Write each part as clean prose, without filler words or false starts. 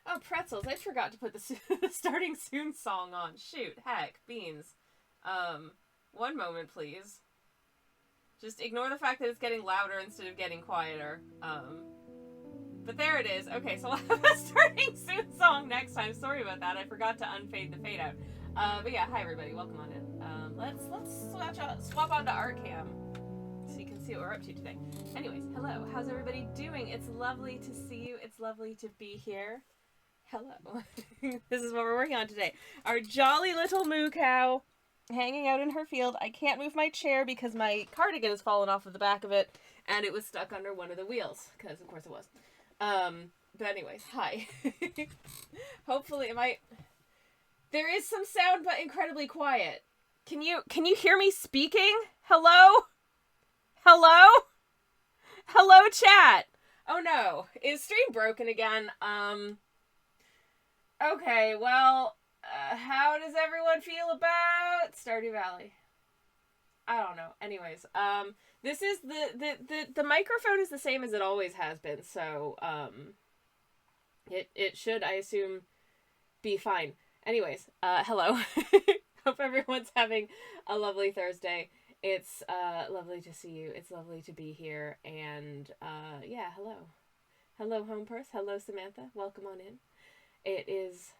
Oh, pretzels. I forgot to put the starting soon song on. Shoot. Heck. Beans. 1 moment, please. Just ignore the fact that it's getting louder instead of getting quieter. But there it is. Okay, so we'll have a starting soon song next time. Sorry about that. I forgot to unfade the fade out. But yeah, hi everybody. Welcome on in. Let's swap onto Artcam so you can see what we're up to today. Anyways, hello. How's everybody doing? It's lovely to see you. It's lovely to be here. Hello. This is what we're working on today. Our jolly little moo cow hanging out in her field. I can't move my chair because my cardigan has fallen off of the back of it and it was stuck under one of the wheels, because of course it was. But anyways, hi. Hopefully there is some sound but incredibly quiet. Can you hear me speaking? Hello? Hello? Hello, chat. Oh no. Is stream broken again? Okay, well, how does everyone feel about Stardew Valley? I don't know. Anyways, this is the microphone is the same as it always has been, so, it should, I assume, be fine. Anyways, hello. Hope everyone's having a lovely Thursday. It's, lovely to see you. It's lovely to be here, and, yeah, hello. Hello, Home Purse. Hello, Samantha. Welcome on in. It is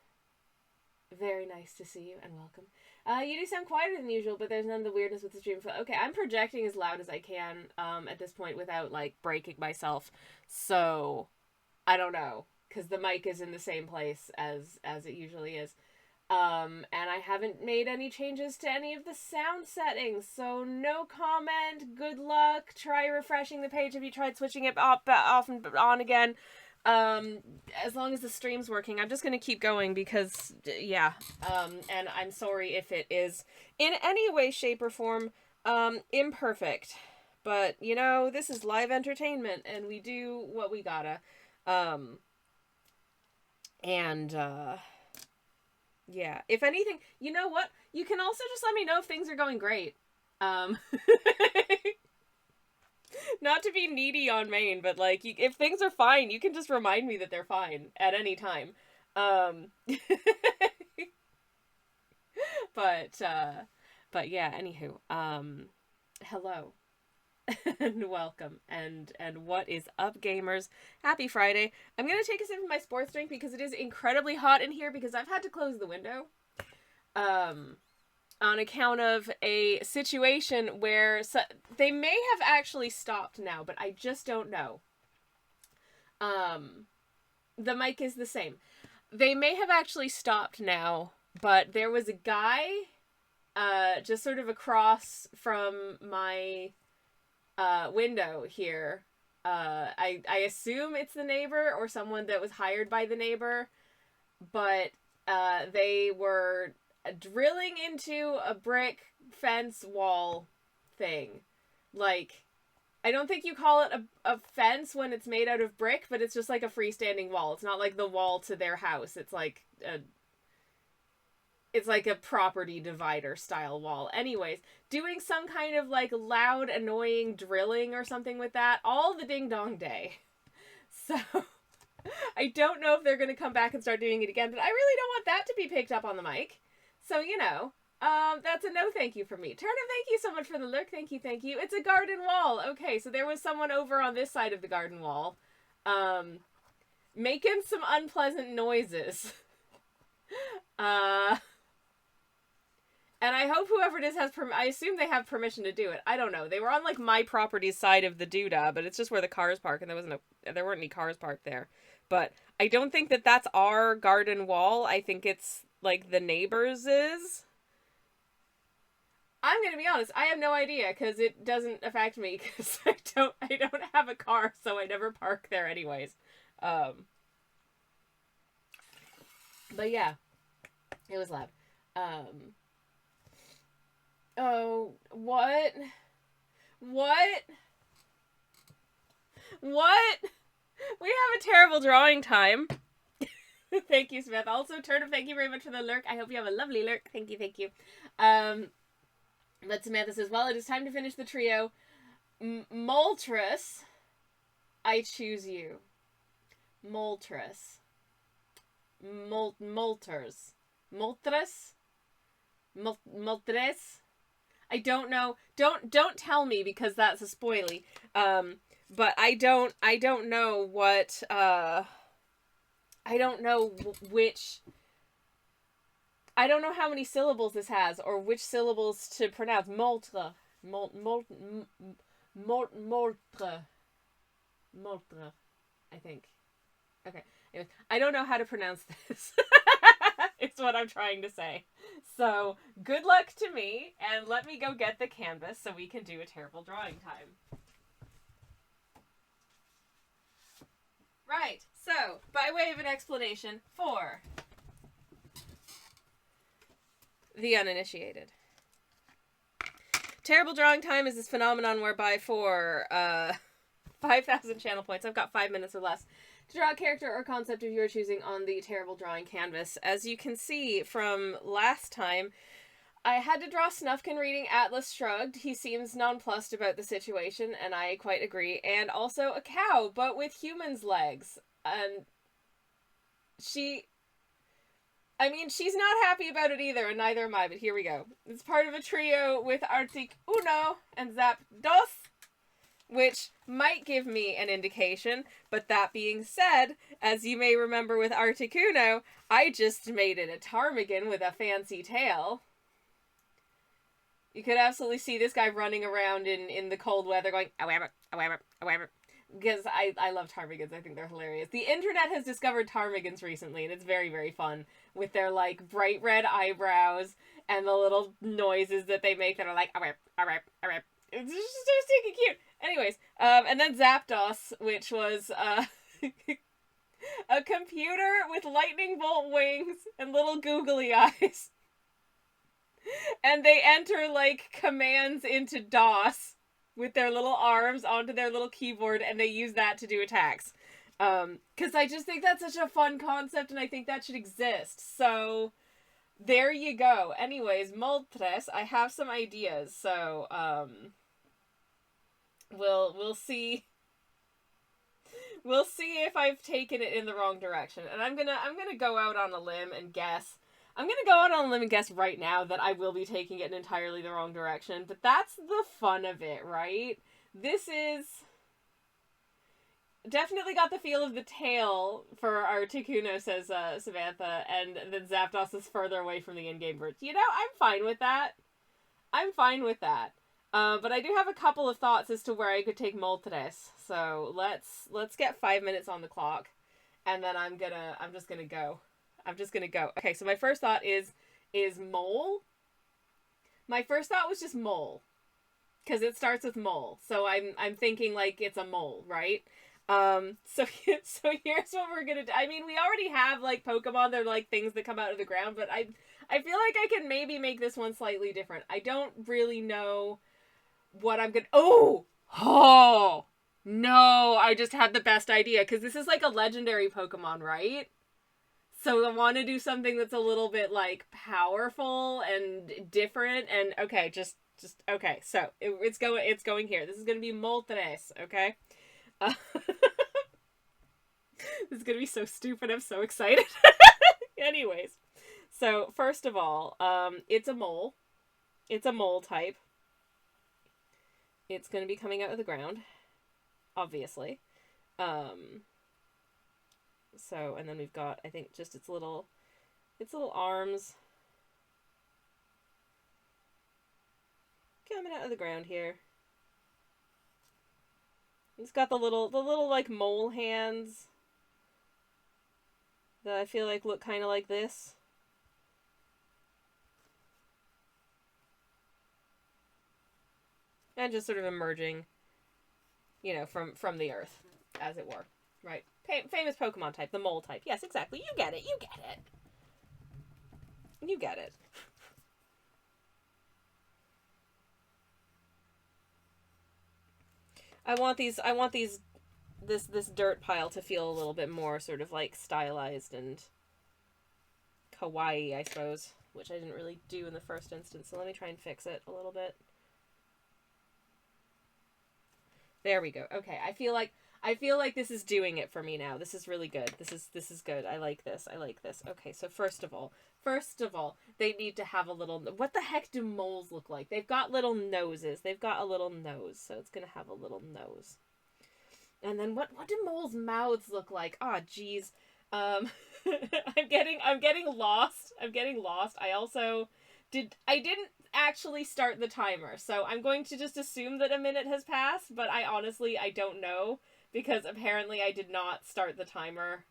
very nice to see you, and welcome. You do sound quieter than usual, but there's none of the weirdness with the stream. Okay, I'm projecting as loud as I can, at this point without, like, breaking myself. So, I don't know, because the mic is in the same place as it usually is. And I haven't made any changes to any of the sound settings, so no comment, good luck, try refreshing the page if you tried switching it off and on again. As long as the stream's working, I'm just gonna keep going because, yeah, and I'm sorry if it is in any way, shape, or form, imperfect, but, you know, this is live entertainment, and we do what we gotta, yeah, if anything, you know what, you can also just let me know if things are going great, not to be needy on main, but, like, if things are fine, you can just remind me that they're fine at any time. But yeah, anywho, hello. And welcome, and what is up, gamers? Happy Friday. I'm gonna take a sip of my sports drink because it is incredibly hot in here because I've had to close the window. On account of a situation where they may have actually stopped now, but I just don't know. The mic is the same. They may have actually stopped now, but there was a guy just sort of across from my window here. I assume it's the neighbor or someone that was hired by the neighbor, but they were drilling into a brick fence wall thing. Like, I don't think you call it a fence when it's made out of brick, but it's just like a freestanding wall. It's not like the wall to their house. It's like a property divider style wall. Anyways, doing some kind of like loud, annoying drilling or something with that all the ding dong day. So I don't know if they're going to come back and start doing it again, but I really don't want that to be picked up on the mic. So, you know, that's a no thank you from me. Turner, thank you so much for the lurk. Thank you, thank you. It's a garden wall. Okay, so there was someone over on this side of the garden wall, making some unpleasant noises. And I hope whoever it is has I assume they have permission to do it. I don't know. They were on, like, my property's side of the doodah, but it's just where the cars park, and there weren't any cars parked there. But I don't think that that's our garden wall. I think it's like the neighbor's is. I'm gonna be honest, I have no idea because it doesn't affect me because I don't have a car, so I never park there anyways. But yeah, it was loud. Oh, what? What? What? We have a terrible drawing time. Thank you, Smith. Also, Turnip, thank you very much for the lurk. I hope you have a lovely lurk. Thank you, thank you. But Samantha says, well, it is time to finish the trio. Moltres, I choose you. Moltres. Molters. Moltres? Moltres? I don't know. Don't tell me because that's a spoilie. But I don't know what, I don't know which, I don't know how many syllables this has, or which syllables to pronounce. Moltre. Moltre. Moltre. I think. Okay. Anyways, I don't know how to pronounce this. It's what I'm trying to say. So, good luck to me, and let me go get the canvas so we can do a terrible drawing time. Right, so, by way of an explanation, for the uninitiated. Terrible drawing time is this phenomenon whereby for 5,000 channel points, I've got 5 minutes or less, to draw a character or concept of your choosing on the terrible drawing canvas. As you can see from last time, I had to draw Snufkin reading Atlas Shrugged. He seems nonplussed about the situation, and I quite agree. And also a cow, but with humans' legs. And she's not happy about it either, and neither am I, but here we go. It's part of a trio with Artic Uno and Zap Dos, which might give me an indication, but that being said, as you may remember with Articuno, I just made it a ptarmigan with a fancy tail. You could absolutely see this guy running around in the cold weather going, "Awabba, awabba, awabba," because I love ptarmigans. I think they're hilarious. The internet has discovered ptarmigans recently, and it's very, very fun, with their, like, bright red eyebrows and the little noises that they make that are like, "Awab, awab, awab." It's just so stinking cute. Anyways, and then Zapdos, which was a computer with lightning bolt wings and little googly eyes. And they enter, like, commands into DOS with their little arms onto their little keyboard, and they use that to do attacks. Because I just think that's such a fun concept, and I think that should exist. So, there you go. Anyways, Moltres, I have some ideas, so, we'll see. We'll see if I've taken it in the wrong direction. And I'm gonna go out on a limb and guess. I'm gonna go out on a limb and guess right now that I will be taking it in entirely the wrong direction. But that's the fun of it, right? This is definitely got the feel of the tail for Articuno, says Samantha, and then Zapdos is further away from the in-game birds. You know, I'm fine with that. I'm fine with that. But I do have a couple of thoughts as to where I could take Moltres. So let's get 5 minutes on the clock, and then I'm just gonna go. Okay, so my first thought is mole. My first thought was just mole, because it starts with mole. So I'm thinking like it's a mole, right? So here's what we're gonna do. I mean, we already have like Pokemon. They're like things that come out of the ground, but I feel like I can maybe make this one slightly different. I don't really know what I'm gonna. Oh no! I just had the best idea, because this is like a legendary Pokemon, right? So I want to do something that's a little bit, like, powerful and different, and, okay, just okay, so, it's going here. This is gonna be Moltres, okay? This is gonna be so stupid, I'm so excited. Anyways, so, first of all, it's a mole. It's a mole type. It's gonna be coming out of the ground, obviously. So, and then we've got, I think, just its little arms coming out of the ground here. It's got the little, like, mole hands that I feel like look kind of like this. And just sort of emerging, you know, from the earth, as it were. Right. Famous Pokemon type, the mole type. Yes, exactly. You get it. You get it. You get it. I want this dirt pile to feel a little bit more sort of like stylized and kawaii, I suppose, which I didn't really do in the first instance. So let me try and fix it a little bit. There we go. Okay, I feel like I feel like this is doing it for me now. This is really good. This is good. I like this. I like this. Okay, so first of all, they need to have a little... What the heck do moles look like? They've got little noses. They've got a little nose, so it's going to have a little nose. And then what do moles' mouths look like? Ah, oh, geez. I'm getting lost. I didn't actually start the timer, so I'm going to just assume that a minute has passed, but I don't know, because apparently I did not start the timer.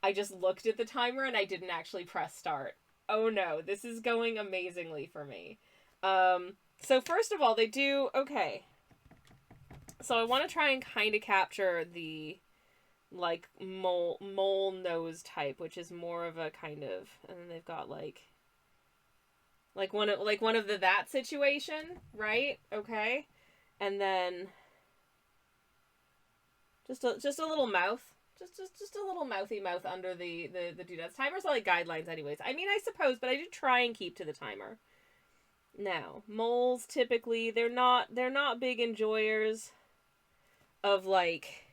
I just looked at the timer and I didn't actually press start. Oh no, this is going amazingly for me. So first of all, they do... Okay. So I want to try and kind of capture the, like, mole nose type, which is more of a kind of... And then they've got, like one of the that situation, right? Okay. And then just a little mouth. Just a little mouthy mouth under the doodads. Timers are like guidelines anyways. I mean, I suppose, but I do try and keep to the timer. Now, moles typically, they're not big enjoyers of, like,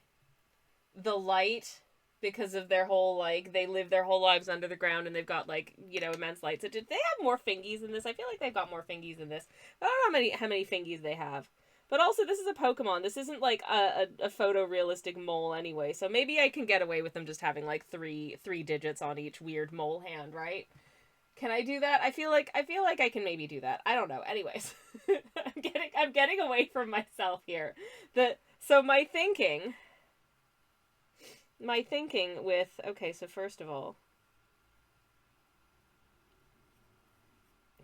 the light, because of their whole, like, they live their whole lives under the ground and they've got, like, you know, immense light. So did they have more fingies in this? I feel like they've got more fingies in this. I don't know how many fingies they have. But also, this is a Pokemon. This isn't, like, a photorealistic mole anyway. So maybe I can get away with them just having, like, three digits on each weird mole hand, right? Can I do that? I feel like I can maybe do that. I don't know. Anyways, I'm getting away from myself here. So my thinking with... Okay, so first of all,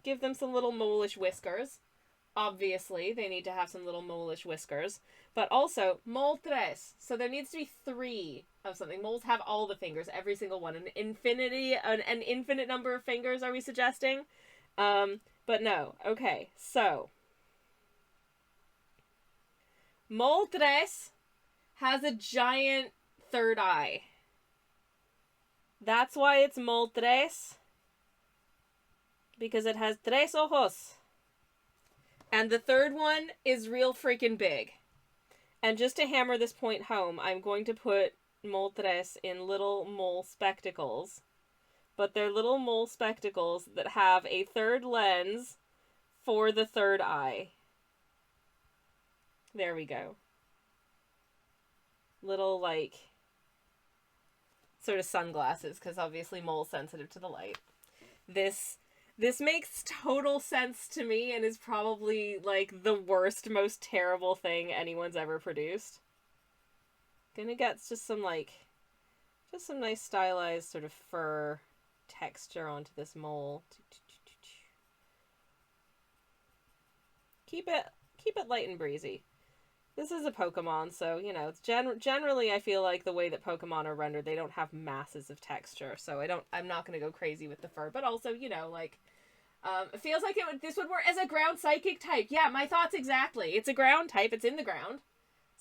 give them some little mole-ish whiskers. Obviously, they need to have some little mole-ish whiskers. But also, mole tres. So there needs to be 3 of something. Moles have all the fingers, every single one. An infinite number of fingers, are we suggesting? But no. Okay, so mole tres has a giant third eye. That's why it's mole tres. Because it has tres ojos. And the third one is real freaking big. And just to hammer this point home, I'm going to put mole tres in little mole spectacles. But they're little mole spectacles that have a third lens for the third eye. There we go. Little, like, sort of sunglasses, because obviously mole's sensitive to the light. This makes total sense to me and is probably, like, the worst, most terrible thing anyone's ever produced. Gonna get just some nice stylized sort of fur texture onto this mole. Keep it light and breezy. This is a Pokemon, so, you know, it's generally I feel like the way that Pokemon are rendered, they don't have masses of texture, so I'm not gonna go crazy with the fur, but also, you know, like, it feels like this would work as a ground psychic type. Yeah, my thoughts exactly. It's a ground type, it's in the ground,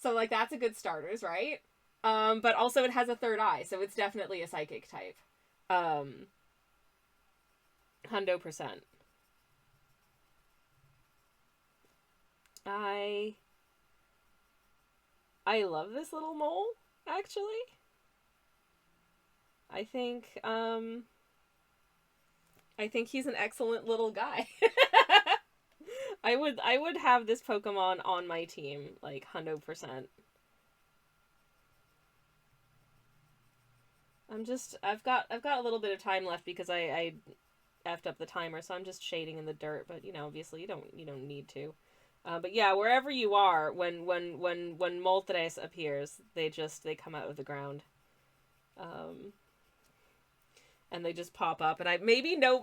so, like, that's a good starters, right? But also it has a third eye, so it's definitely a psychic type. 100%. I love this little mole, actually. I think he's an excellent little guy. I would have this Pokemon on my team, like, 100%. I've got a little bit of time left because I effed up the timer, so I'm just shading in the dirt, but, you know, obviously you don't need to. But yeah, wherever you are, when Moltres appears, they come out of the ground. And they just pop up, and maybe no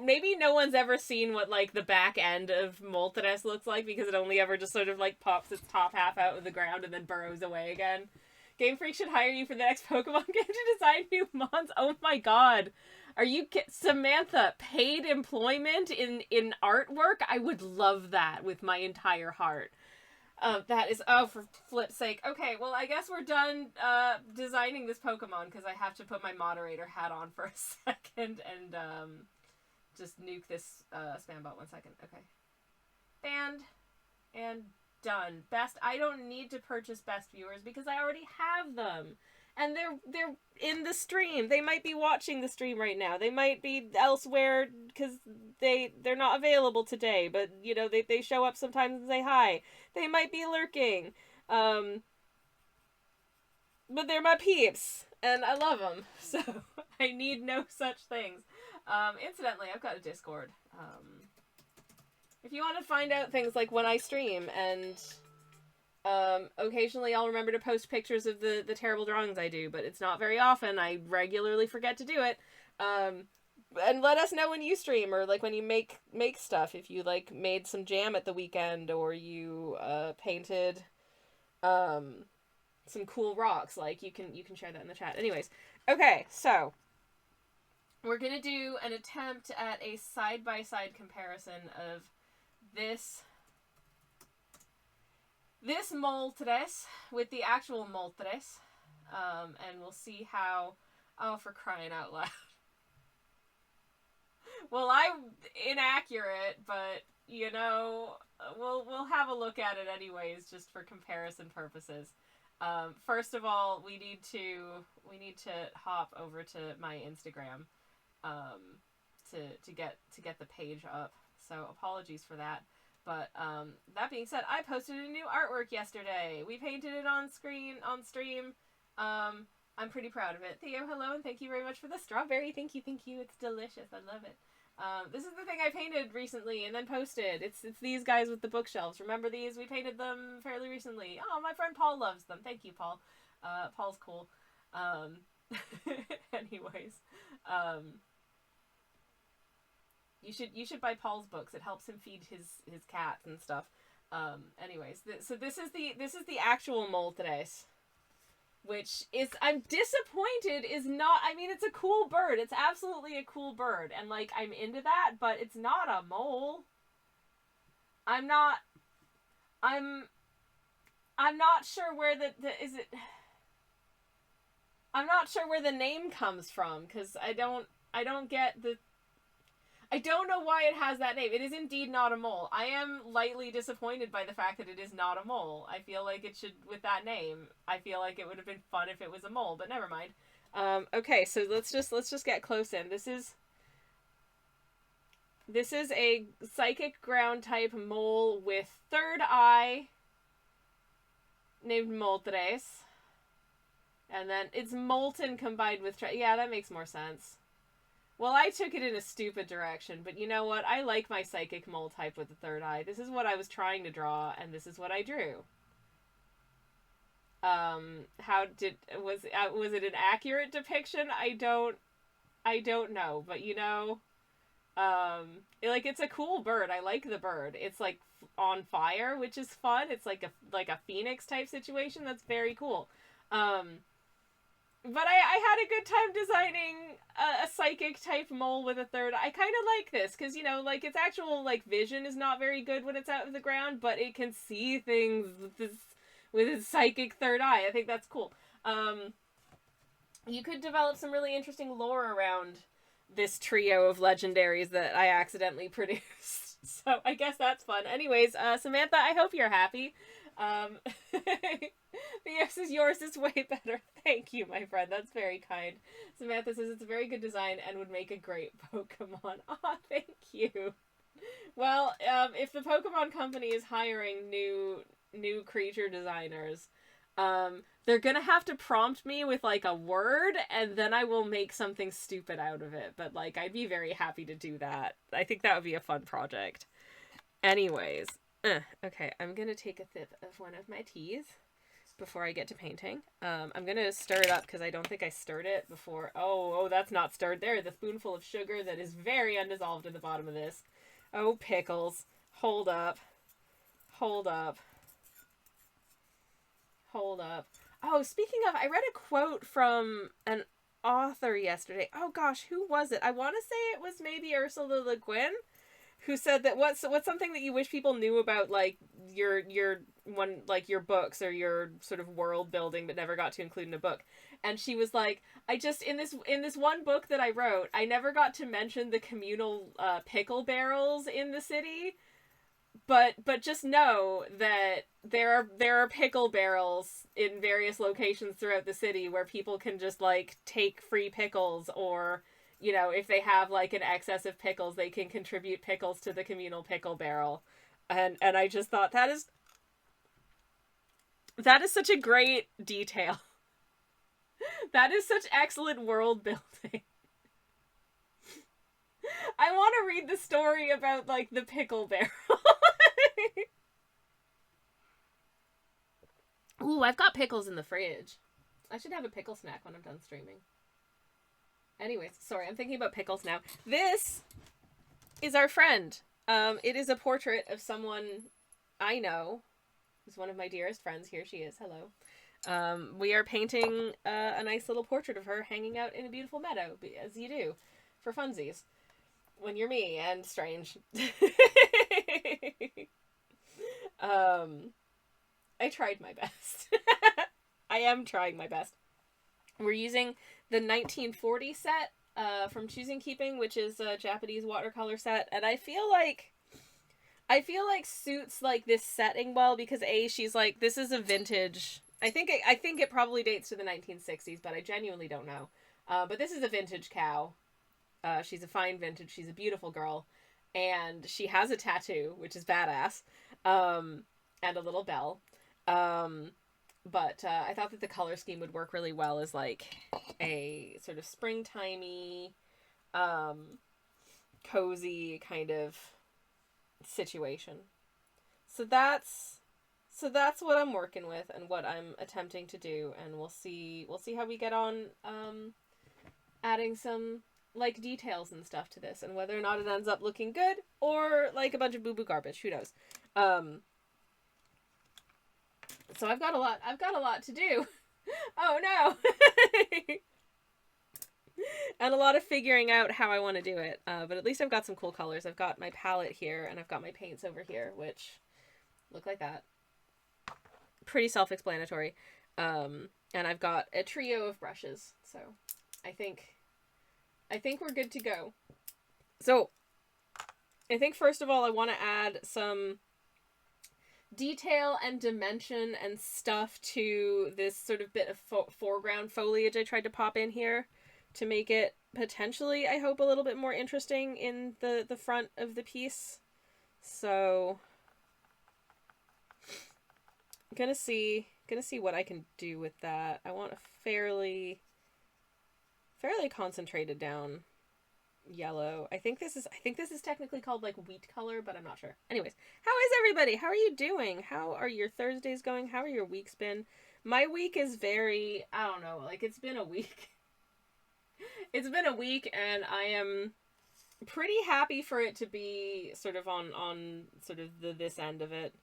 one's ever seen what, like, the back end of Moltres looks like, because it only ever just sort of, like, pops its top half out of the ground and then burrows away again. Game Freak should hire you for the next Pokemon game to design new mons. Oh my god. Are you Samantha, paid employment in artwork? I would love that with my entire heart. That is, oh, for flip's sake. Okay, well, I guess we're done designing this Pokemon, because I have to put my moderator hat on for a second and just nuke this spam bot 1 second. Okay. Banned. And done. Best, I don't need to purchase best viewers because I already have them. And they're in the stream. They might be watching the stream right now. They might be elsewhere because they're not available today. But, you know, they show up sometimes and say hi. They might be lurking. But they're my peeps. And I love them. So I need no such things. Incidentally, I've got a Discord. If you want to find out things like when I stream and... occasionally I'll remember to post pictures of the terrible drawings I do, but it's not very often. I regularly forget to do it. And let us know when you stream, or like when you make stuff. If you like made some jam at the weekend, or you painted some cool rocks, like you can share that in the chat. Anyways, okay, so we're gonna do an attempt at a side-by-side comparison of this moltres with the actual moltres, and we'll see how, oh, for crying out loud. Well, I'm inaccurate, but, you know, we'll have a look at it anyways, just for comparison purposes. First of all, we need to hop over to my Instagram, to get the page up, so apologies for that. But, that being said, I posted a new artwork yesterday. We painted it on stream. I'm pretty proud of it. Theo, hello, and thank you very much for the strawberry. Thank you. It's delicious. I love it. This is the thing I painted recently and then posted. It's these guys with the bookshelves. Remember these? We painted them fairly recently. Oh, my friend Paul loves them. Thank you, Paul. Paul's cool. Anyways, You should buy Paul's books. It helps him feed his cats and stuff. Anyways, so this is the actual moltres, which is, I'm disappointed is not, I mean, it's a cool bird. It's absolutely a cool bird, and like I'm into that, but it's not a mole. I'm not sure where I'm not sure where the name comes from, because I don't know why it has that name. It is indeed not a mole. I am lightly disappointed by the fact that it is not a mole. I feel like it should, with that name, I feel like it would have been fun if it was a mole, but never mind. Okay, so let's just get close in. This is a psychic ground type mole with third eye named Moltres. And then it's molten combined with... yeah, that makes more sense. Well, I took it in a stupid direction, but you know what? I like my psychic mole type with the third eye. This is what I was trying to draw, and this is what I drew. Was it an accurate depiction? I don't know, but you know, like, it's a cool bird. I like the bird. It's like on fire, which is fun. It's like a phoenix type situation. That's very cool. But I had a good time designing a psychic type mole with a third eye. I kind of like this, because, you know, like, its actual, like, vision is not very good when it's out of the ground, but it can see things with its psychic third eye. I think that's cool. You could develop some really interesting lore around this trio of legendaries that I accidentally produced. So I guess that's fun. Anyways, Samantha, I hope you're happy. The yes is yours is way better. Thank you, my friend. That's very kind. Samantha says it's a very good design and would make a great Pokemon. Aw, thank you. Well, if the Pokemon Company is hiring new creature designers, they're gonna have to prompt me with, like, a word, and then I will make something stupid out of it. But, like, I'd be very happy to do that. I think that would be a fun project. Anyways. Okay, I'm gonna take a sip of one of my teas before I get to painting. I'm gonna stir it up because I don't think I stirred it before. Oh, that's not stirred. There, the spoonful of sugar that is very undissolved at the bottom of this. Oh, pickles. Hold up. Oh, speaking of, I read a quote from an author yesterday. Oh gosh, who was it? I want to say it was maybe Ursula Le Guin, who said that what's something that you wish people knew about, like, your books or your sort of world building but never got to include in a book. And she was like, I just, in this one book that I wrote, I never got to mention the communal pickle barrels in the city. but just know that there are pickle barrels in various locations throughout the city where people can just like take free pickles, or you know, if they have like an excess of pickles, they can contribute pickles to the communal pickle barrel. And I just thought that is such a great detail. That is such excellent world building. I want to read the story about like the pickle barrel. Ooh, I've got pickles in the fridge. I should have a pickle snack when I'm done streaming. Anyways, sorry, I'm thinking about pickles now. This is our friend. It is a portrait of someone I know. Who's one of my dearest friends. Here she is. Hello. We are painting a nice little portrait of her hanging out in a beautiful meadow, as you do, for funsies. When you're me and strange. I tried my best. I am trying my best. We're using the 1940 set from Choosing Keeping, which is a Japanese watercolor set, and I feel like suits like this setting well because she's like, this is a vintage. I think it probably dates to the 1960s, but I genuinely don't know. But this is a vintage cow. She's a fine vintage. She's a beautiful girl, and she has a tattoo, which is badass, and a little bell. But I thought that the color scheme would work really well as like a sort of springtimey, cozy kind of situation. So that's what I'm working with and what I'm attempting to do, and we'll see how we get on adding some like details and stuff to this, and whether or not it ends up looking good or like a bunch of boo-boo garbage. Who knows? So I've got a lot to do. Oh no. And a lot of figuring out how I want to do it. But at least I've got some cool colors. I've got my palette here, and I've got my paints over here, which look like that. Pretty self-explanatory. And I've got a trio of brushes. So I think we're good to go. So I think first of all, I want to add some detail and dimension and stuff to this sort of bit of foreground foliage I tried to pop in here to make it potentially, I hope, a little bit more interesting in the front of the piece. So I'm gonna see what I can do with that. I want a fairly concentrated down yellow. I think this is technically called like wheat color, but I'm not sure. Anyways, how is everybody? How are you doing? How are your Thursdays going? How are your weeks been? My week is very, I don't know, like it's been a week. It's been a week, and I am pretty happy for it to be sort of on sort of this end of it.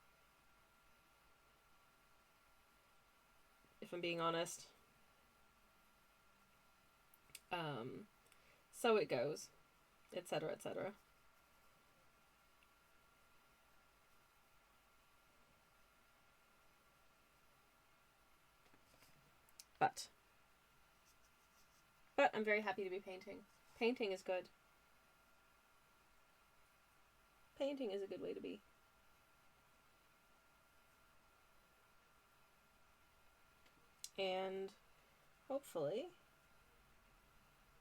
If I'm being honest. So it goes, etc., etc. But I'm very happy to be painting. Painting is good. Painting is a good way to be. And hopefully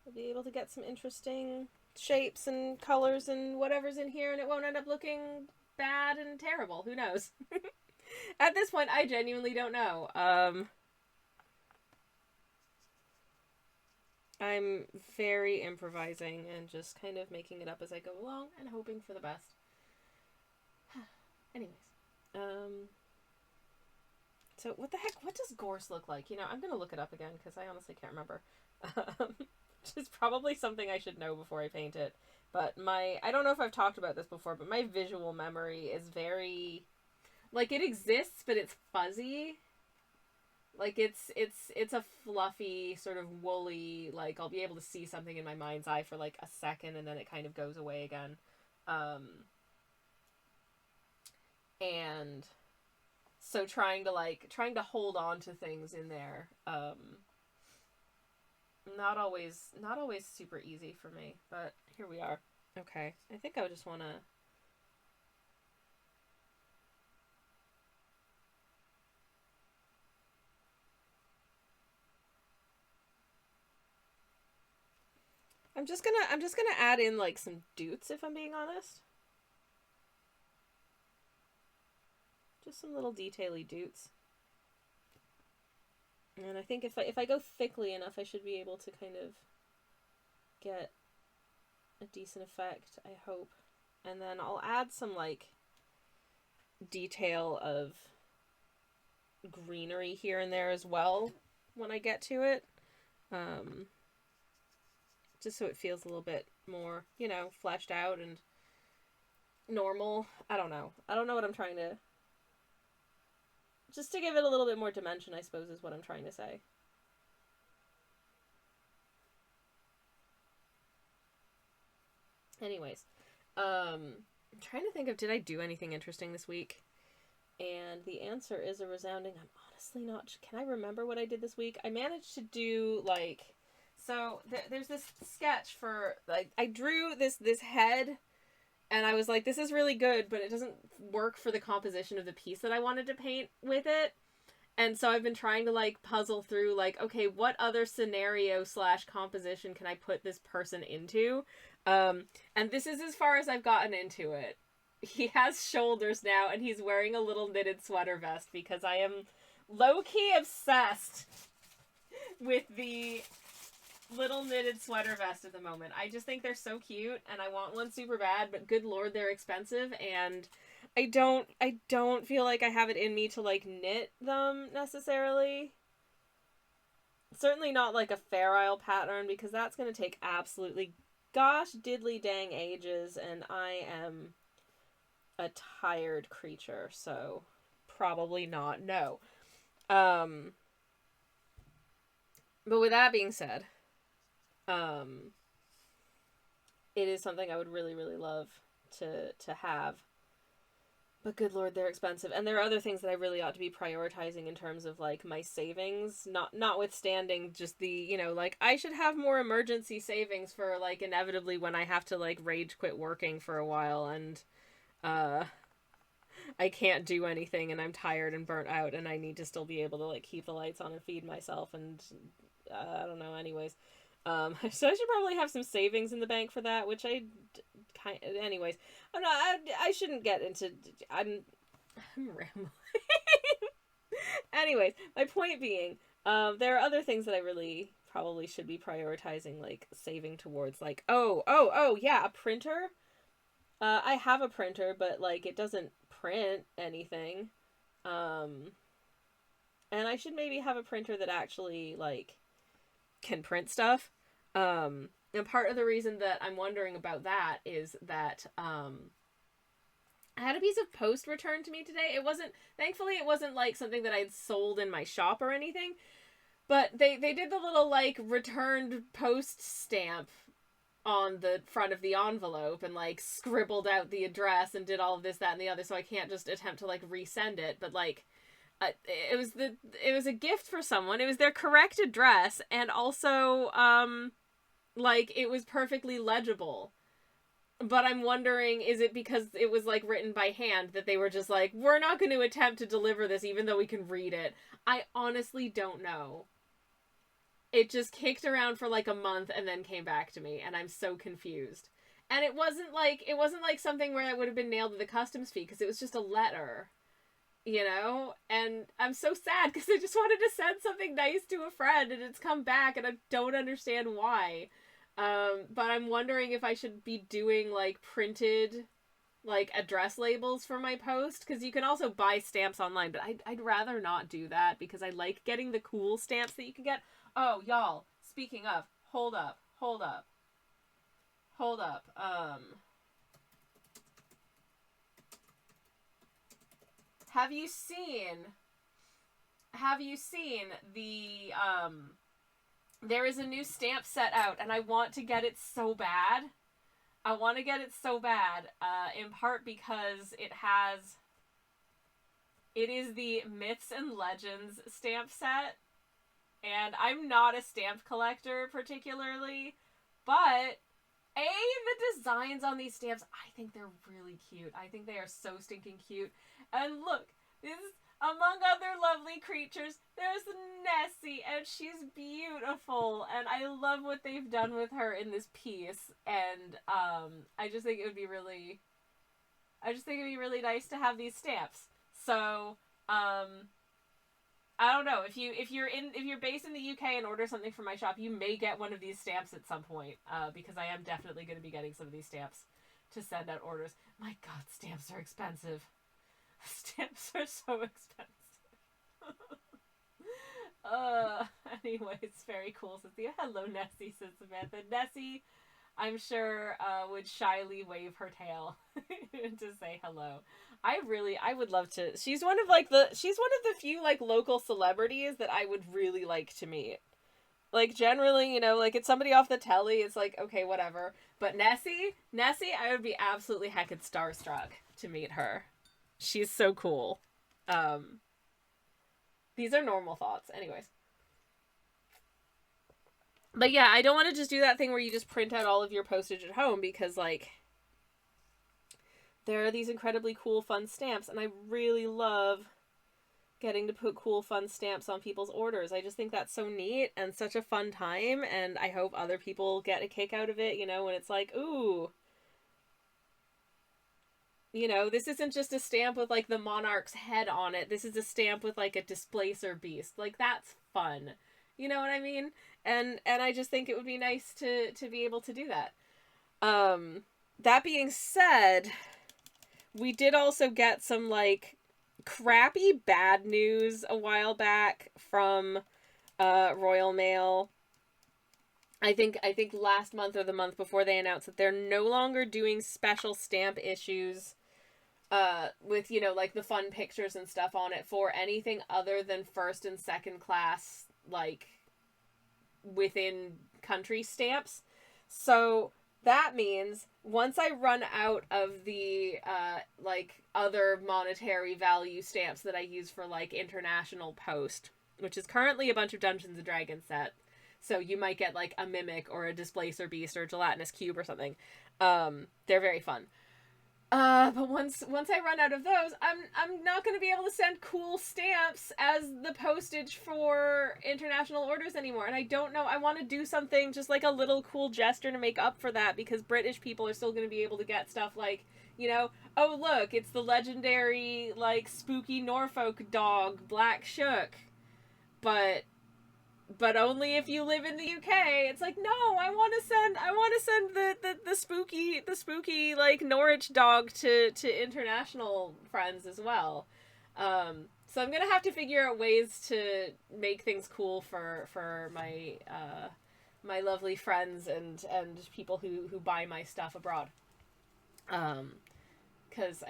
we'll be able to get some interesting shapes and colors and whatever's in here, and it won't end up looking bad and terrible. Who knows? At this point, I genuinely don't know. I'm very improvising and just kind of making it up as I go along and hoping for the best. Anyways. So what the heck? What does gorse look like? You know, I'm going to look it up again because I honestly can't remember. Which is probably something I should know before I paint it. But I don't know if I've talked about this before, but my visual memory is very, like, it exists, but it's fuzzy. Like, it's a fluffy, sort of woolly, like, I'll be able to see something in my mind's eye for, like, a second, and then it kind of goes away again. And so trying to hold on to things in there, not always super easy for me, but here we are. Okay, I think I just want to I'm just gonna add in like some doots, if I'm being honest. Just some little detaily doots. And I think if I go thickly enough, I should be able to kind of get a decent effect, I hope. And then I'll add some like detail of greenery here and there as well when I get to it. Just so it feels a little bit more, you know, fleshed out and normal. I don't know what I'm trying to... Just to give it a little bit more dimension, I suppose, is what I'm trying to say. Anyways, I'm trying to think of, did I do anything interesting this week? And the answer is a resounding, I'm honestly not... Can I remember what I did this week? I managed to do, like... So, there's this sketch for... Like, I drew this head, and I was like, this is really good, but it doesn't work for the composition of the piece that I wanted to paint with it. And so I've been trying to, like, puzzle through, like, okay, what other scenario / composition can I put this person into? And this is as far as I've gotten into it. He has shoulders now, and he's wearing a little knitted sweater vest because I am low-key obsessed with the little knitted sweater vest at the moment. I just think they're so cute, and I want one super bad, but good lord, they're expensive, and I don't feel like I have it in me to, like, knit them, necessarily. Certainly not, like, a Fair Isle pattern, because that's gonna take absolutely gosh diddly dang ages, and I am a tired creature, so probably not, no. But with that being said, it is something I would really, really love to have. But good lord, they're expensive. And there are other things that I really ought to be prioritizing in terms of, like, my savings. Notwithstanding just the, you know, like, I should have more emergency savings for, like, inevitably when I have to, like, rage quit working for a while and, I can't do anything and I'm tired and burnt out and I need to still be able to, like, keep the lights on and feed myself and, I don't know, anyways. So I should probably have some savings in the bank for that, which anyways, I shouldn't get into, I'm rambling. Anyways, my point being, there are other things that I really probably should be prioritizing, like, saving towards, like, yeah, a printer. I have a printer, but, like, it doesn't print anything. And I should maybe have a printer that actually, like, can print stuff. And part of the reason that I'm wondering about that is that, I had a piece of post returned to me today. Thankfully it wasn't, like, something that I'd sold in my shop or anything, but they did the little, like, returned post stamp on the front of the envelope and, like, scribbled out the address and did all of this, that, and the other, so I can't just attempt to, like, resend it, but, like, it was a gift for someone. It was their correct address, and also, like, it was perfectly legible. But I'm wondering, is it because it was, like, written by hand that they were just like, we're not going to attempt to deliver this even though we can read it? I honestly don't know. It just kicked around for, like, a month and then came back to me, and I'm so confused. And it wasn't like something where it would have been nailed to the customs fee, because it was just a letter. You know? And I'm so sad, because I just wanted to send something nice to a friend, and it's come back, and I don't understand why. But I'm wondering if I should be doing, like, printed, like, address labels for my post, because you can also buy stamps online, but I'd rather not do that, because I like getting the cool stamps that you can get. Oh, y'all, speaking of, hold up. Have you seen the, there is a new stamp set out, and I want to get it so bad. In part because it is the Myths and Legends stamp set, and I'm not a stamp collector particularly, but the designs on these stamps, I think they're really cute. I think they are so stinking cute. And look, Among other lovely creatures, there's Nessie, and she's beautiful, and I love what they've done with her in this piece, and I just think it'd be really nice to have these stamps. So, I don't know, if you're based in the UK and order something from my shop, you may get one of these stamps at some point, because I am definitely going to be getting some of these stamps to send out orders. My God, stamps are expensive. Stamps are so expensive. Anyway, it's very cool. Hello, Nessie, says Samantha. Nessie, I'm sure, would shyly wave her tail to say hello. I would love to. She's one of the few, like, local celebrities that I would really like to meet. Like, generally, you know, like, it's somebody off the telly, it's like, okay, whatever. But Nessie, I would be absolutely heckin' starstruck to meet her. She's so cool. These are normal thoughts. Anyways. But yeah, I don't want to just do that thing where you just print out all of your postage at home, because, like, there are these incredibly cool, fun stamps, and I really love getting to put cool, fun stamps on people's orders. I just think that's so neat and such a fun time, and I hope other people get a kick out of it, you know, when it's like, ooh, you know, this isn't just a stamp with, like, the monarch's head on it. This is a stamp with, like, a displacer beast. Like, that's fun. You know what I mean? And I just think it would be nice to be able to do that. That being said, we did also get some, like, crappy bad news a while back from Royal Mail. I think last month or the month before, they announced that they're no longer doing special stamp issues with, you know, like, the fun pictures and stuff on it for anything other than first and second class, like, within country stamps. So that means once I run out of the like, other monetary value stamps that I use for, like, international post, which is currently a bunch of Dungeons & Dragons set, so you might get, like, a mimic or a displacer beast or a gelatinous cube or something. They're very fun. But once I run out of those, I'm not going to be able to send cool stamps as the postage for international orders anymore. And I don't know, I want to do something, just like a little cool gesture to make up for that, because British people are still going to be able to get stuff like, you know, oh look, it's the legendary, like, spooky Norfolk dog, Black Shook. But only if you live in the UK. It's like, no, I want to send the spooky, like, Norwich dog to international friends as well. So I'm gonna have to figure out ways to make things cool for my my lovely friends and people who buy my stuff abroad. 'Cause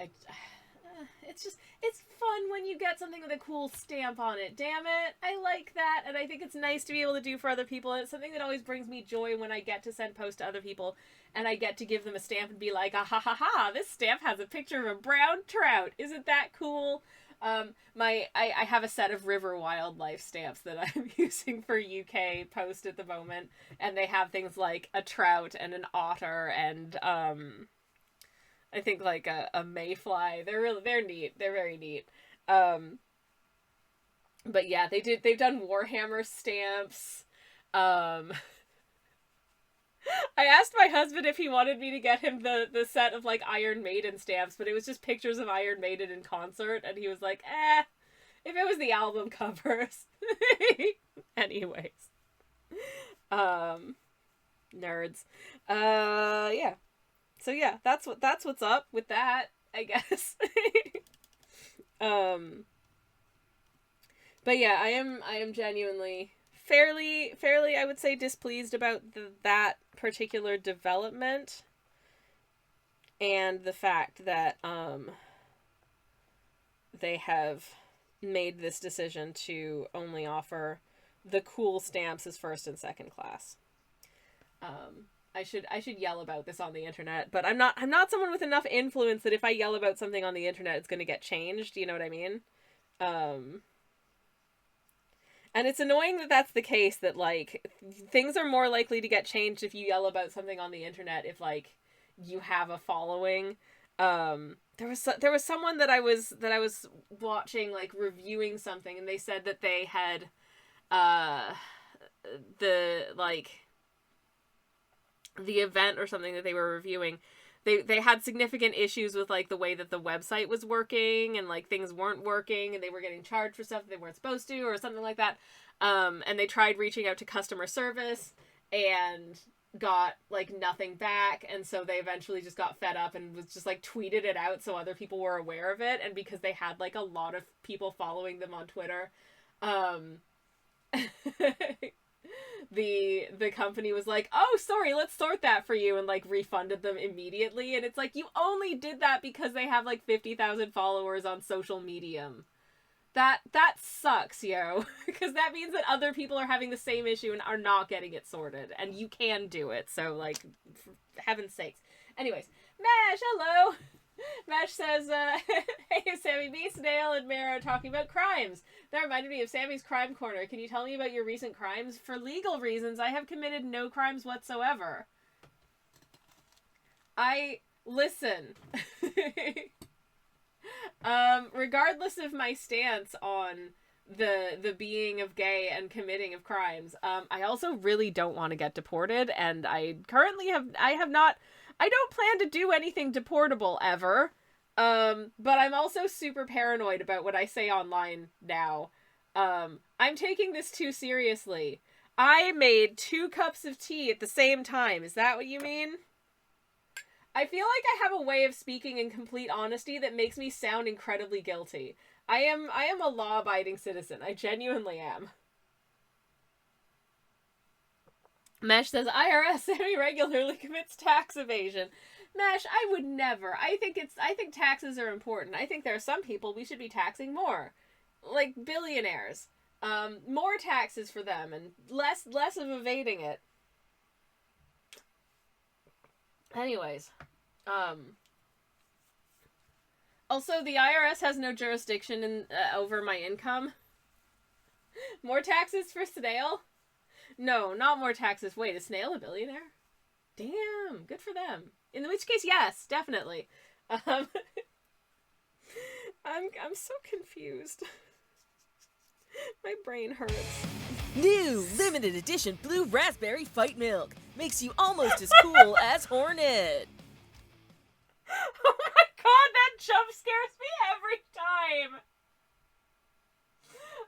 it's fun when you get something with a cool stamp on it. Damn it. I like that. And I think it's nice to be able to do for other people. And it's something that always brings me joy when I get to send post to other people and I get to give them a stamp and be like, ah, ha, ha, ha, this stamp has a picture of a brown trout. Isn't that cool? I have a set of river wildlife stamps that I'm using for UK post at the moment. And they have things like a trout and an otter and, I think, like, a mayfly. They're neat. They're very neat. But yeah, they've done Warhammer stamps. I asked my husband if he wanted me to get him the set of, like, Iron Maiden stamps, but it was just pictures of Iron Maiden in concert, and he was like, if it was the album covers. Anyways. Nerds. Yeah. So yeah, that's what's up with that, I guess. But yeah, I am genuinely fairly, I would say, displeased about that particular development, and the fact that they have made this decision to only offer the cool stamps as first and second class. I should yell about this on the internet, but I'm not someone with enough influence that if I yell about something on the internet, it's going to get changed. You know what I mean? And it's annoying that that's the case, that, like, things are more likely to get changed if you yell about something on the internet if, like, you have a following. there was someone that I was watching, like, reviewing something, and they said that they had the event or something that they were reviewing, they had significant issues with, like, the way that the website was working, and, like, things weren't working, and they were getting charged for stuff they weren't supposed to, or something like that. And they tried reaching out to customer service and got, like, nothing back, and so they eventually just got fed up and was just, like, tweeted it out so other people were aware of it. And because they had, like, a lot of people following them on Twitter, the company was like, oh, sorry, let's sort that for you, and, like, refunded them immediately. And it's like, you only did that because they have, like, 50,000 followers on social medium. That sucks, yo. Because that means that other people are having the same issue and are not getting it sorted. And you can do it. So, like, for heaven's sakes. Anyways, Mash, hello! Mash says, hey, Sammy B, Snail, and Mara are talking about crimes. That reminded me of Sammy's Crime Corner. Can you tell me about your recent crimes? For legal reasons, I have committed no crimes whatsoever. Listen. Regardless of my stance on the being of gay and committing of crimes, I also really don't want to get deported, and I don't plan to do anything deportable ever. But I'm also super paranoid about what I say online now. I'm taking this too seriously. I made 2 cups of tea at the same time. Is that what you mean? I feel like I have a way of speaking in complete honesty that makes me sound incredibly guilty. I am a law-abiding citizen. I genuinely am. Mesh says, IRS semi-regularly commits tax evasion. Mesh, I would never. I think taxes are important. I think there are some people we should be taxing more. Like billionaires. More taxes for them and less of evading it. Anyways, also the IRS has no jurisdiction over my income. More taxes for Snail? No, not more taxes. Wait, is Snail a billionaire? Damn, good for them. In which case, yes, definitely. I'm so confused. My brain hurts. New limited edition blue raspberry fight milk makes you almost as cool as Hornet. Oh my god, that jump scares me every time.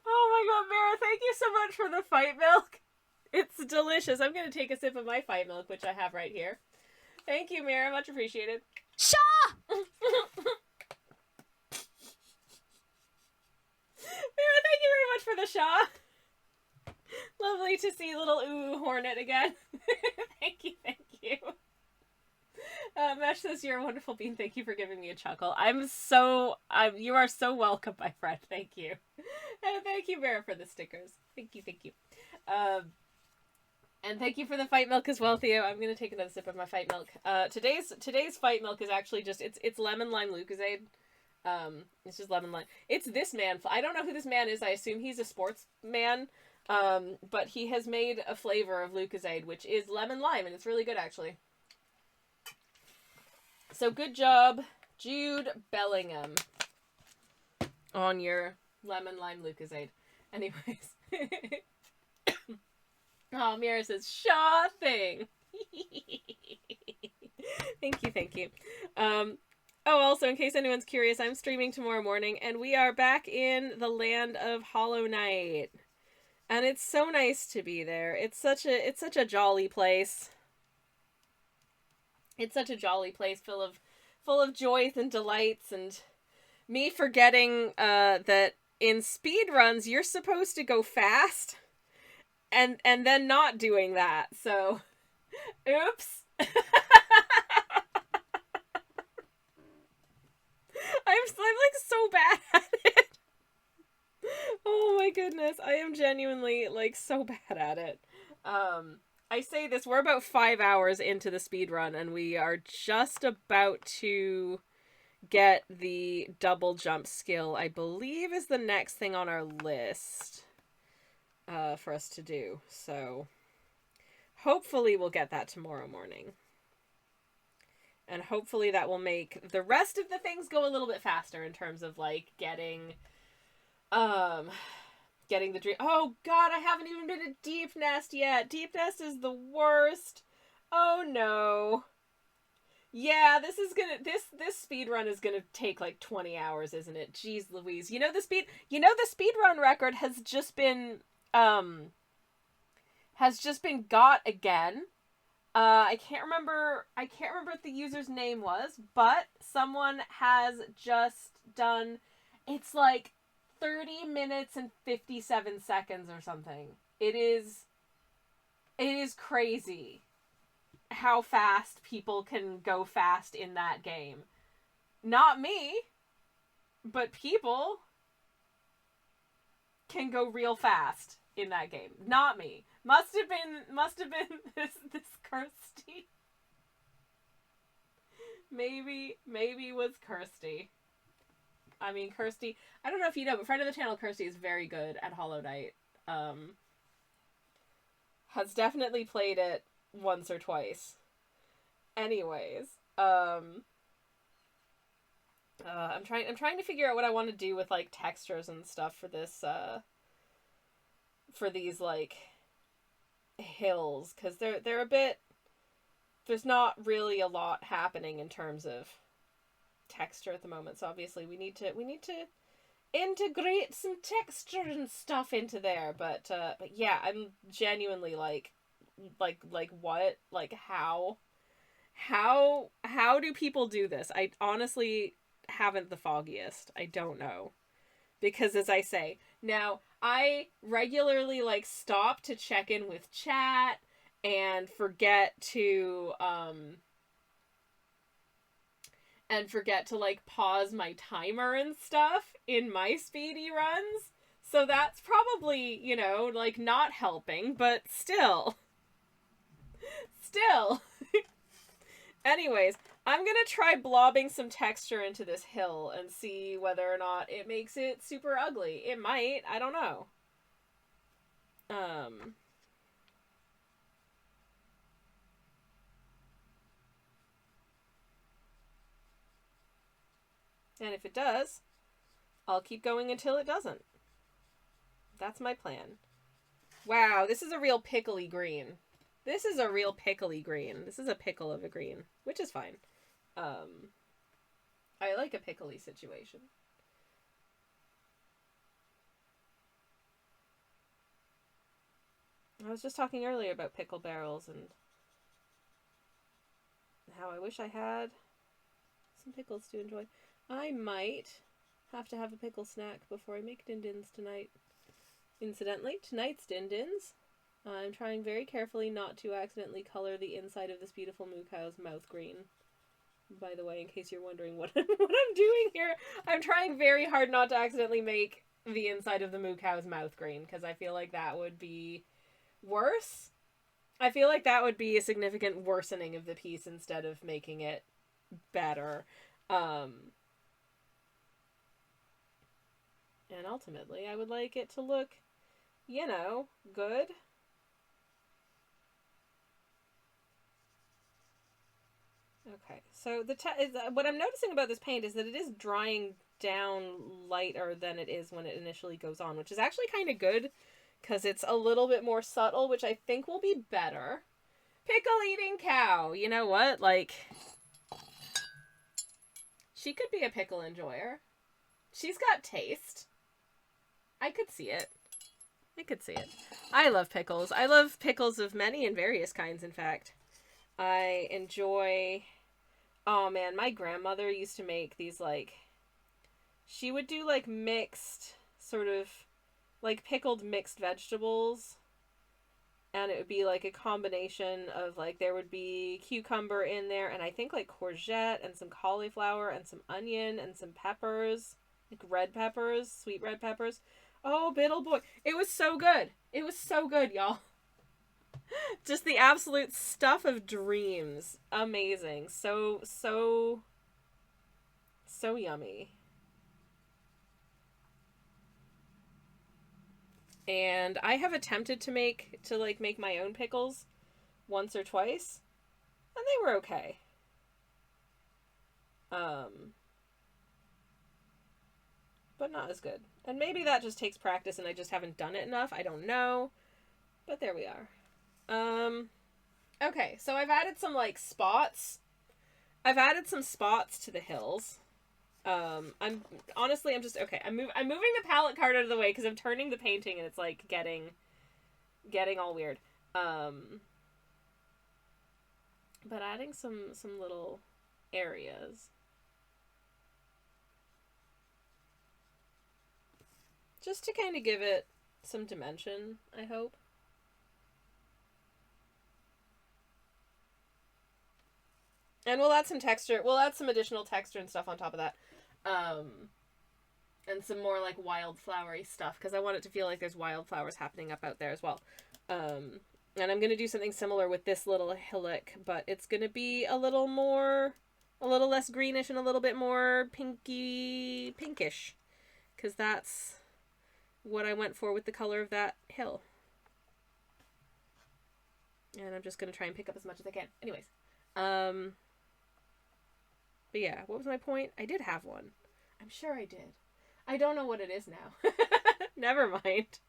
Oh my god, Mara, thank you so much for the fight milk. It's delicious. I'm gonna take a sip of my fight milk, which I have right here. Thank you, Mara. Much appreciated. Shaw! Mara, thank you very much for the Shaw. Lovely to see little ooh Hornet again. Thank you. Mesh says, you're a wonderful bean. Thank you for giving me a chuckle. You are so welcome, my friend. Thank you. And thank you, Mara, for the stickers. Thank you. And thank you for the fight milk as well, Theo. I'm gonna take another sip of my fight milk. Today's fight milk is actually just, it's lemon lime Lucozade. It's just lemon lime. It's this man. I don't know who this man is. I assume he's a sports man. But he has made a flavor of Lucozade, which is lemon lime, and it's really good, actually. So good job, Jude Bellingham, on your lemon lime Lucozade. Anyways. Oh, Mira says, Shaw thing. Thank you. Also, in case anyone's curious, I'm streaming tomorrow morning, and we are back in the land of Hollow Knight. And it's so nice to be there. It's such a jolly place. It's such a jolly place full of joys and delights, and me forgetting that in speedruns you're supposed to go fast and then not doing that. So oops. I'm like so bad at it. Oh my goodness, I am genuinely, like, so bad at it. I say this, we're about 5 hours into the speedrun, and we are just about to get the double jump skill, I believe is the next thing on our list for us to do. So, hopefully we'll get that tomorrow morning. And hopefully that will make the rest of the things go a little bit faster in terms of, like, getting the dream. Oh, God, I haven't even been to Deep Nest yet. Deep Nest is the worst. Oh, no. Yeah, this speed run is gonna take like 20 hours, isn't it? Jeez Louise. The speed run record has just been got again. I can't remember what the user's name was, but someone has just done, it's like 30 minutes and 57 seconds or something. It is crazy how fast people can go fast in that game. Not me, but people can go real fast in that game. Not me. Must have been this Kirsty. Maybe was Kirsty. I mean, Kirsty, I don't know if you know, but friend of the channel Kirsty is very good at Hollow Knight. Has definitely played it once or twice. Anyways, I'm trying to figure out what I want to do with, like, textures and stuff for this, for these, like, hills, because they're a bit, there's not really a lot happening in terms of texture at the moment, so obviously we need to integrate some texture and stuff into there, but yeah, I'm genuinely like what? Like, how do people do this? I honestly haven't the foggiest. I don't know. Because, as I say, now, I regularly, like, stop to check in with chat and forget to, like, pause my timer and stuff in my speedy runs. So that's probably, like, not helping, but still. Anyways, I'm gonna try blobbing some texture into this hill and see whether or not it makes it super ugly. It might. I don't know. And if it does, I'll keep going until it doesn't. That's my plan. Wow, this is a real pickly green. This is a real pickly green. This is a pickle of a green, which is fine. I like a pickly situation. I was just talking earlier about pickle barrels and how I wish I had some pickles to enjoy. I might have to have a pickle snack before I make din-dins tonight. Incidentally, tonight's din-dins, I'm trying very carefully not to accidentally color the inside of this beautiful MOOCOW's mouth green. By the way, in case you're wondering what I'm doing here, I'm trying very hard not to accidentally make the inside of the MOOCOW's mouth green, because I feel like that would be worse. I feel like that would be a significant worsening of the piece instead of making it better. And ultimately, I would like it to look, good. Okay, so what I'm noticing about this paint is that it is drying down lighter than it is when it initially goes on, which is actually kind of good, because it's a little bit more subtle, which I think will be better. Pickle-eating cow! You know what? Like, she could be a pickle enjoyer. She's got taste. I could see it. I love pickles. I love pickles of many and various kinds, in fact. I enjoy... Oh, man, my grandmother used to make these, like... She would do, like, mixed, sort of, like, pickled mixed vegetables. And it would be, like, a combination of, like, there would be cucumber in there, and I think, like, courgette, and some cauliflower, and some onion, and some peppers. Like, red peppers, sweet red peppers. Oh, Biddle boy. It was so good. It was so good, y'all. Just the absolute stuff of dreams. Amazing. So yummy. And I have attempted to make my own pickles once or twice, and they were okay. But not as good. And maybe that just takes practice and I just haven't done it enough. I don't know. But there we are. Okay, so I've added some, like, spots. I've added some spots to the hills. I'm just, okay, I'm moving the palette card out of the way because I'm turning the painting and it's, like, getting all weird. But adding some little areas. Just to kind of give it some dimension, I hope. And we'll add some texture. We'll add some additional texture and stuff on top of that. And some more, like, wildflowery stuff, because I want it to feel like there's wildflowers happening up out there as well. And I'm going to do something similar with this little hillock, but it's going to be a little less greenish and a little bit more pinkish. Because that's what I went for with the color of that hill. And I'm just going to try and pick up as much as I can. Anyways. But yeah, what was my point? I did have one. I'm sure I did. I don't know what it is now. Never mind.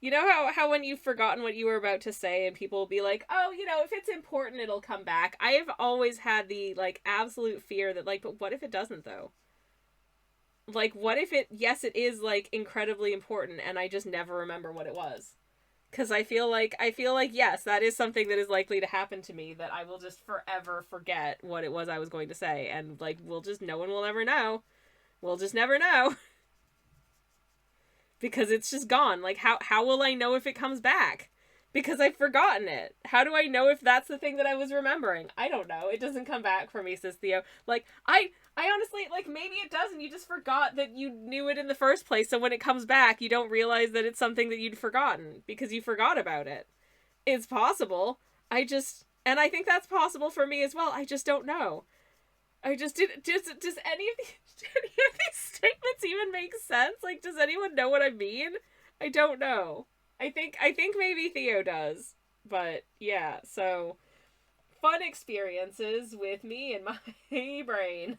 You know how when you've forgotten what you were about to say and people will be like, oh, you know, if it's important, it'll come back. I have always had the, like, absolute fear that, like, but what if it doesn't, though? Like, what if yes, it is, like, incredibly important and I just never remember what it was? Because I feel like, yes, that is something that is likely to happen to me, that I will just forever forget what it was I was going to say. And, like, no one will ever know. We'll just never know. Because it's just gone. Like, how will I know if it comes back? Because I've forgotten it. How do I know if that's the thing that I was remembering? I don't know. It doesn't come back for me, says Theo. Like, I honestly, like, maybe it doesn't. You just forgot that you knew it in the first place. So when it comes back, you don't realize that it's something that you'd forgotten because you forgot about it. It's possible. And I think that's possible for me as well. I just don't know. Does any of these statements even make sense? Like, does anyone know what I mean? I don't know. I think maybe Theo does. But yeah, so fun experiences with me and my brain.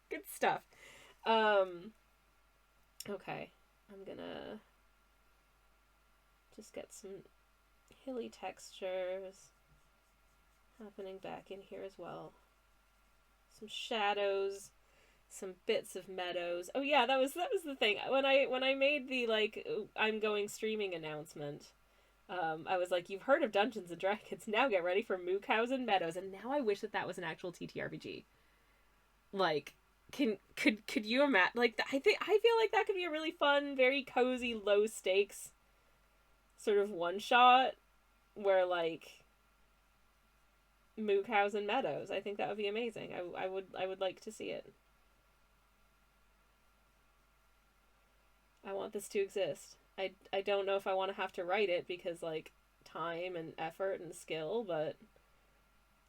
Good stuff. Okay. I'm gonna just get some hilly textures happening back in here as well. Some shadows, some bits of meadows. Oh yeah, that was the thing. When I made the, like, I'm going streaming announcement, I was like, you've heard of Dungeons and Dragons, now get ready for MOOCOWs and meadows. And now I wish that was an actual TTRPG. Like, could you imagine? Like, I feel like that could be a really fun, very cozy, low stakes sort of one shot where, like, MOOCOWs and meadows. I think that would be amazing. I would like to see it. I want this to exist. I don't know if I want to have to write it because, like, time and effort and skill, but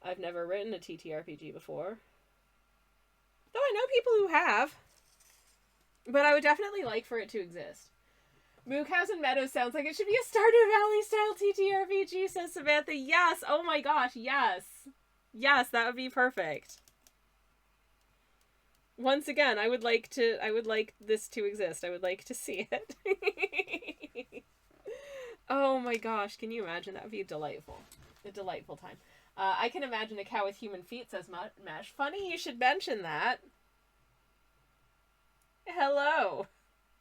I've never written a TTRPG before. Though I know people who have. But I would definitely like for it to exist. MOOCOWs and Meadows sounds like it should be a Stardew Valley style TTRPG, says Samantha. Yes! Oh my gosh, yes! Yes, that would be perfect. Once again, I would like this to exist. I would like to see it. Oh my gosh, can you imagine? That would be delightful. A delightful time. I can imagine a cow with human feet, says Mesh. Funny you should mention that. Hello.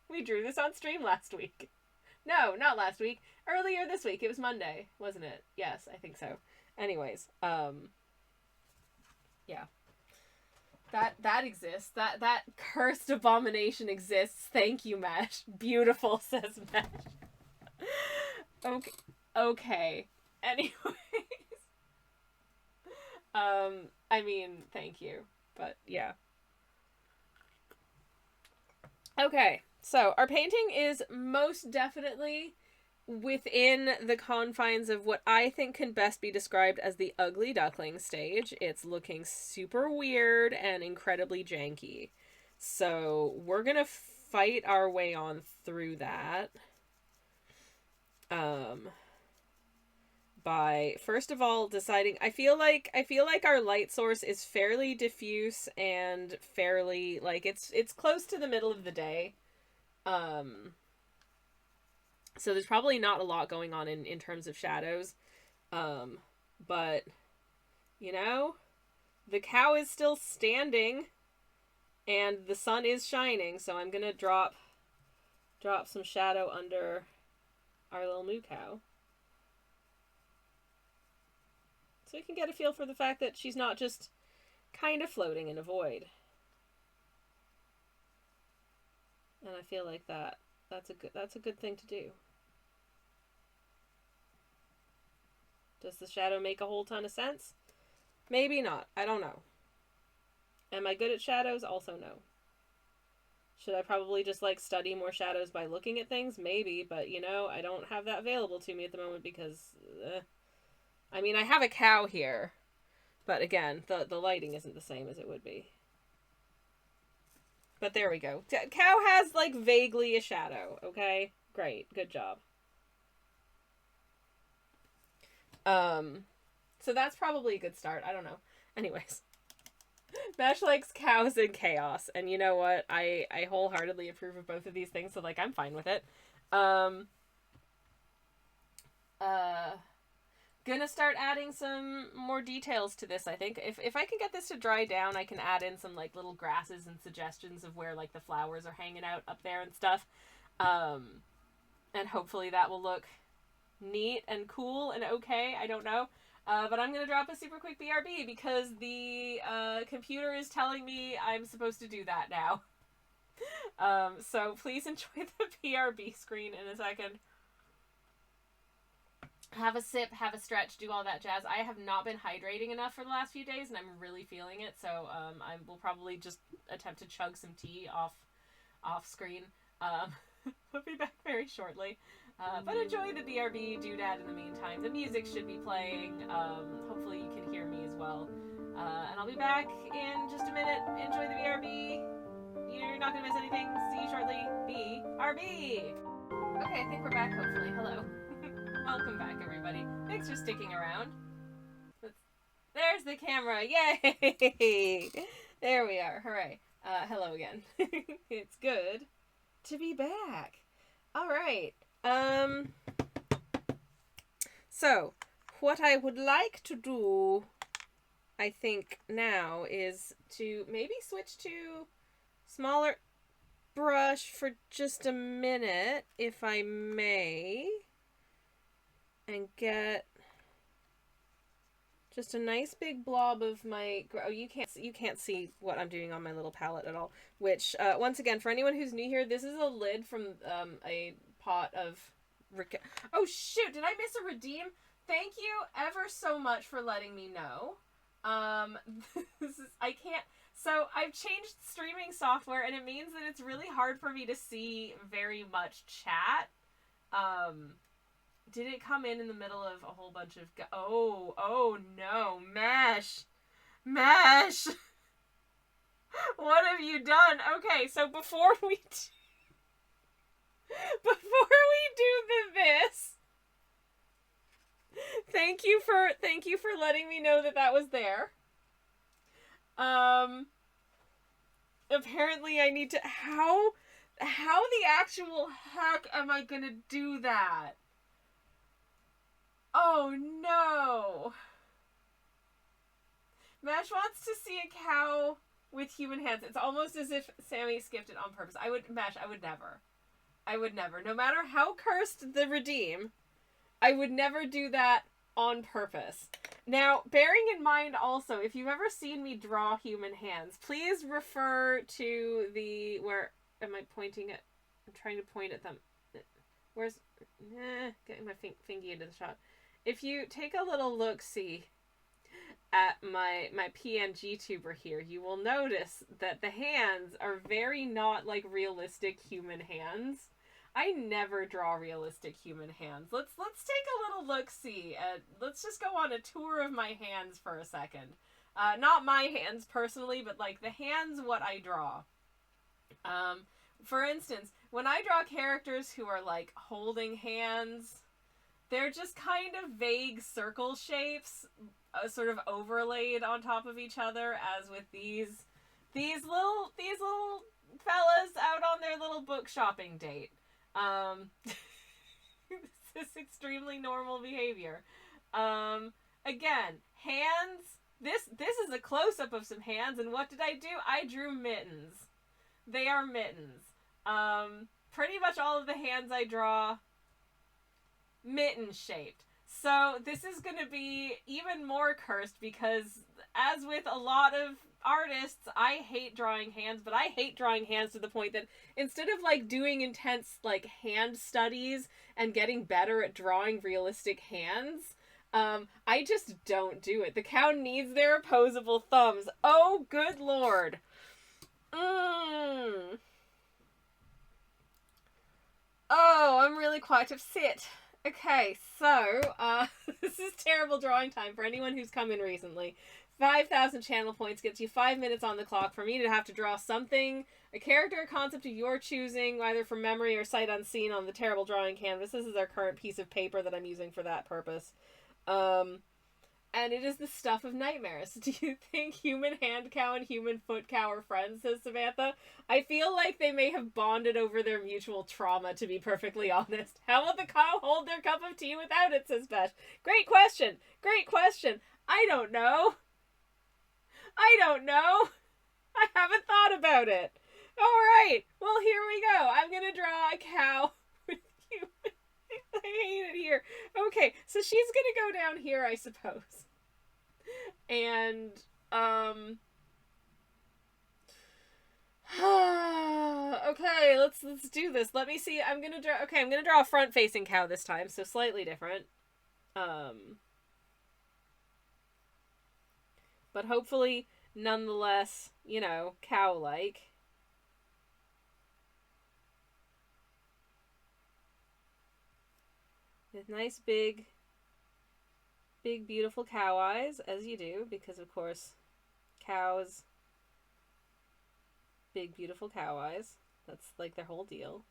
We drew this on stream last week. No, not last week. Earlier this week. It was Monday, wasn't it? Yes, I think so. Anyways, yeah. That exists. That cursed abomination exists. Thank you, Mesh. Beautiful, says Mesh. Okay. Anyways. I mean, thank you. But yeah. Okay. So, our painting is most definitely within the confines of what I think can best be described as the ugly duckling stage. It's looking super weird and incredibly janky. So, we're gonna fight our way on through that. by, first of all, deciding, I feel like our light source is fairly diffuse and fairly, like, it's close to the middle of the day. So there's probably not a lot going on in terms of shadows. But, you know, the cow is still standing and the sun is shining, so I'm gonna drop some shadow under our little moo cow. So you can get a feel for the fact that she's not just kind of floating in a void. And I feel like that's a good thing to do. Does the shadow make a whole ton of sense? Maybe not. I don't know. Am I good at shadows? Also no. Should I probably just, like, study more shadows by looking at things? Maybe, but, you know, I don't have that available to me at the moment because, I mean, I have a cow here, but again, the lighting isn't the same as it would be. But there we go. Cow has, like, vaguely a shadow, okay? Great. Good job. So that's probably a good start. I don't know. Anyways. Mesh likes cows and chaos, and you know what? I wholeheartedly approve of both of these things, so, like, I'm fine with it. Gonna start adding some more details to this, I think. If I can get this to dry down, I can add in some, like, little grasses and suggestions of where, like, the flowers are hanging out up there and stuff. And hopefully that will look neat and cool and okay. I don't know. But I'm going to drop a super quick BRB because the computer is telling me I'm supposed to do that now. So please enjoy the BRB screen in a second. Have a sip, have a stretch, do all that jazz. I have not been hydrating enough for the last few days, and I'm really feeling it, so I will probably just attempt to chug some tea off screen. We'll be back very shortly. But enjoy the BRB doodad in the meantime. The music should be playing. Hopefully you can hear me as well. And I'll be back in just a minute. Enjoy the BRB. You're not going to miss anything. See you shortly. BRB! Okay, I think we're back, hopefully. Hello. Welcome back, everybody. Thanks for sticking around. There's the camera. Yay! There we are. Hooray. Hello again. It's good to be back. All right. So, what I would like to do, I think, now is to maybe switch to smaller brush for just a minute, if I may, and get just a nice big blob of my, oh, you can't see what I'm doing on my little palette at all, which, once again, for anyone who's new here, this is a lid from, a pot of, oh shoot, did I miss a redeem? Thank you ever so much for letting me know. I can't, so I've changed streaming software, and it means that it's really hard for me to see very much chat. Did it come in the middle of a whole bunch of, oh no, Mesh, what have you done? Okay, so before we do this, thank you for letting me know that was there. Apparently I need to, how the actual heck am I gonna do that? Oh no. Mesh wants to see a cow with human hands. It's almost as if Sammy skipped it on purpose. I would never. No matter how cursed the redeem, I would never do that on purpose. Now, bearing in mind also, if you've ever seen me draw human hands, please refer to the, where am I pointing at? I'm trying to point at them. Where's, getting my fingy into the shot. If you take a little look-see at my PNG tuber here, you will notice that the hands are very not like realistic human hands. I never draw realistic human hands. Let's take a little look-see. Let's just go on a tour of my hands for a second. Not my hands personally, but like the hands what I draw. For instance, when I draw characters who are like holding hands, They're just kind of vague circle shapes, sort of overlaid on top of each other, as with these little fellas out on their little book shopping date. This is extremely normal behavior. Again, hands. This is a close up of some hands, and what did I do? I drew mittens. They are mittens. Pretty much all of the hands I draw, mitten shaped. So this is going to be even more cursed because, as with a lot of artists, I hate drawing hands, but I hate drawing hands to the point that instead of like doing intense like hand studies and getting better at drawing realistic hands, I just don't do it. The cow needs their opposable thumbs. Oh, good lord. Oh, I'm really quite upset. Okay, so, this is terrible drawing time for anyone who's come in recently. 5,000 channel points gets you 5 minutes on the clock for me to have to draw something, a character or concept of your choosing, either from memory or sight unseen on the terrible drawing canvas. This is our current piece of paper that I'm using for that purpose. And it is the stuff of nightmares. Do you think human hand cow and human foot cow are friends, says Samantha? I feel like they may have bonded over their mutual trauma, to be perfectly honest. How will the cow hold their cup of tea without it, says Besh. Great question. Great question. I don't know. I haven't thought about it. Alright. Well, here we go. I'm gonna draw a cow with human. I hate it here. Okay, so she's gonna go down here, I suppose. And, okay, let's do this. Let me see. I'm gonna draw a front-facing cow this time, so slightly different. But hopefully, nonetheless, you know, cow-like. With nice big, beautiful cow eyes, as you do, because of course, cows, big, beautiful cow eyes. That's like their whole deal.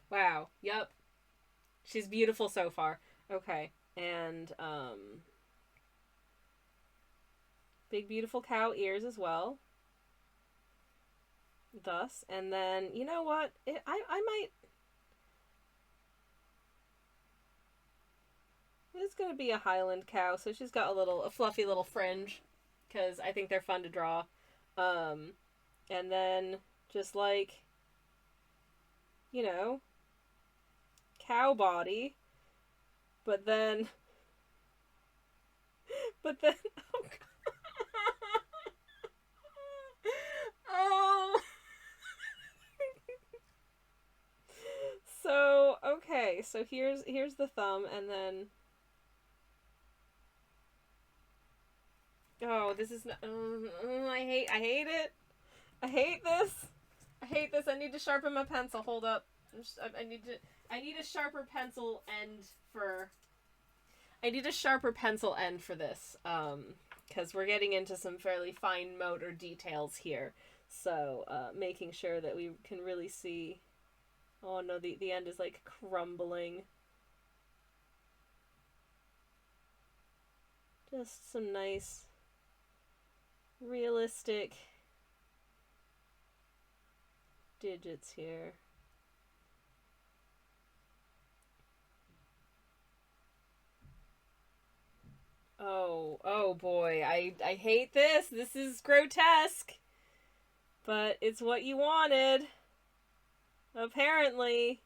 Wow. Yep. She's beautiful so far. Okay. And, big, beautiful cow ears as well. Thus, and then, you know what? I might... It's gonna be a Highland cow, so she's got a fluffy little fringe, because I think they're fun to draw. And then, just like, you know, cow body, but then, oh god. Oh. So, okay, so here's the thumb, and then... Oh, this is not... I hate it. I hate this. I need to sharpen my pencil. Hold up. I need a sharper pencil end for... I need a sharper pencil end for this, because we're getting into some fairly fine motor details here. So, making sure that we can really see... Oh no, the end is like crumbling. Just some nice, realistic digits here. Oh boy, I hate this. This is grotesque. But it's what you wanted. Apparently,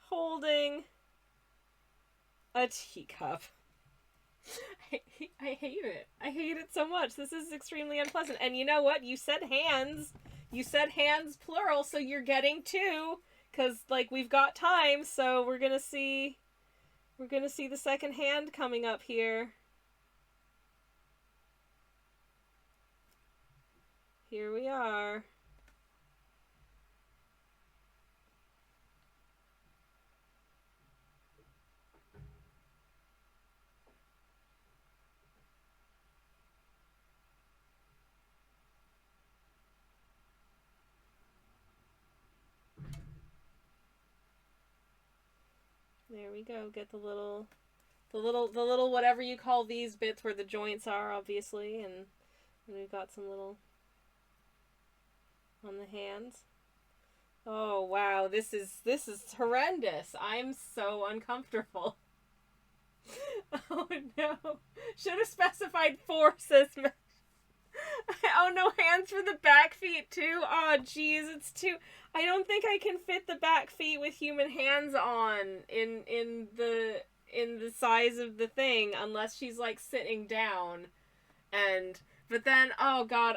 holding a teacup. I hate it. I hate it so much. This is extremely unpleasant. And you know what? You said hands. You said hands plural, so you're getting two. Because, like, we've got time, so we're gonna see the second hand coming up here. Here we are. There we go. Get the little whatever you call these bits where the joints are, obviously, and we've got some little on the hands. Oh wow, this is horrendous. I'm so uncomfortable. Oh no. Should have specified 4, sis. Oh no, hands for the back feet too. Oh geez, it's too. I don't think I can fit the back feet with human hands on in the size of the thing unless she's like sitting down. But then, oh god,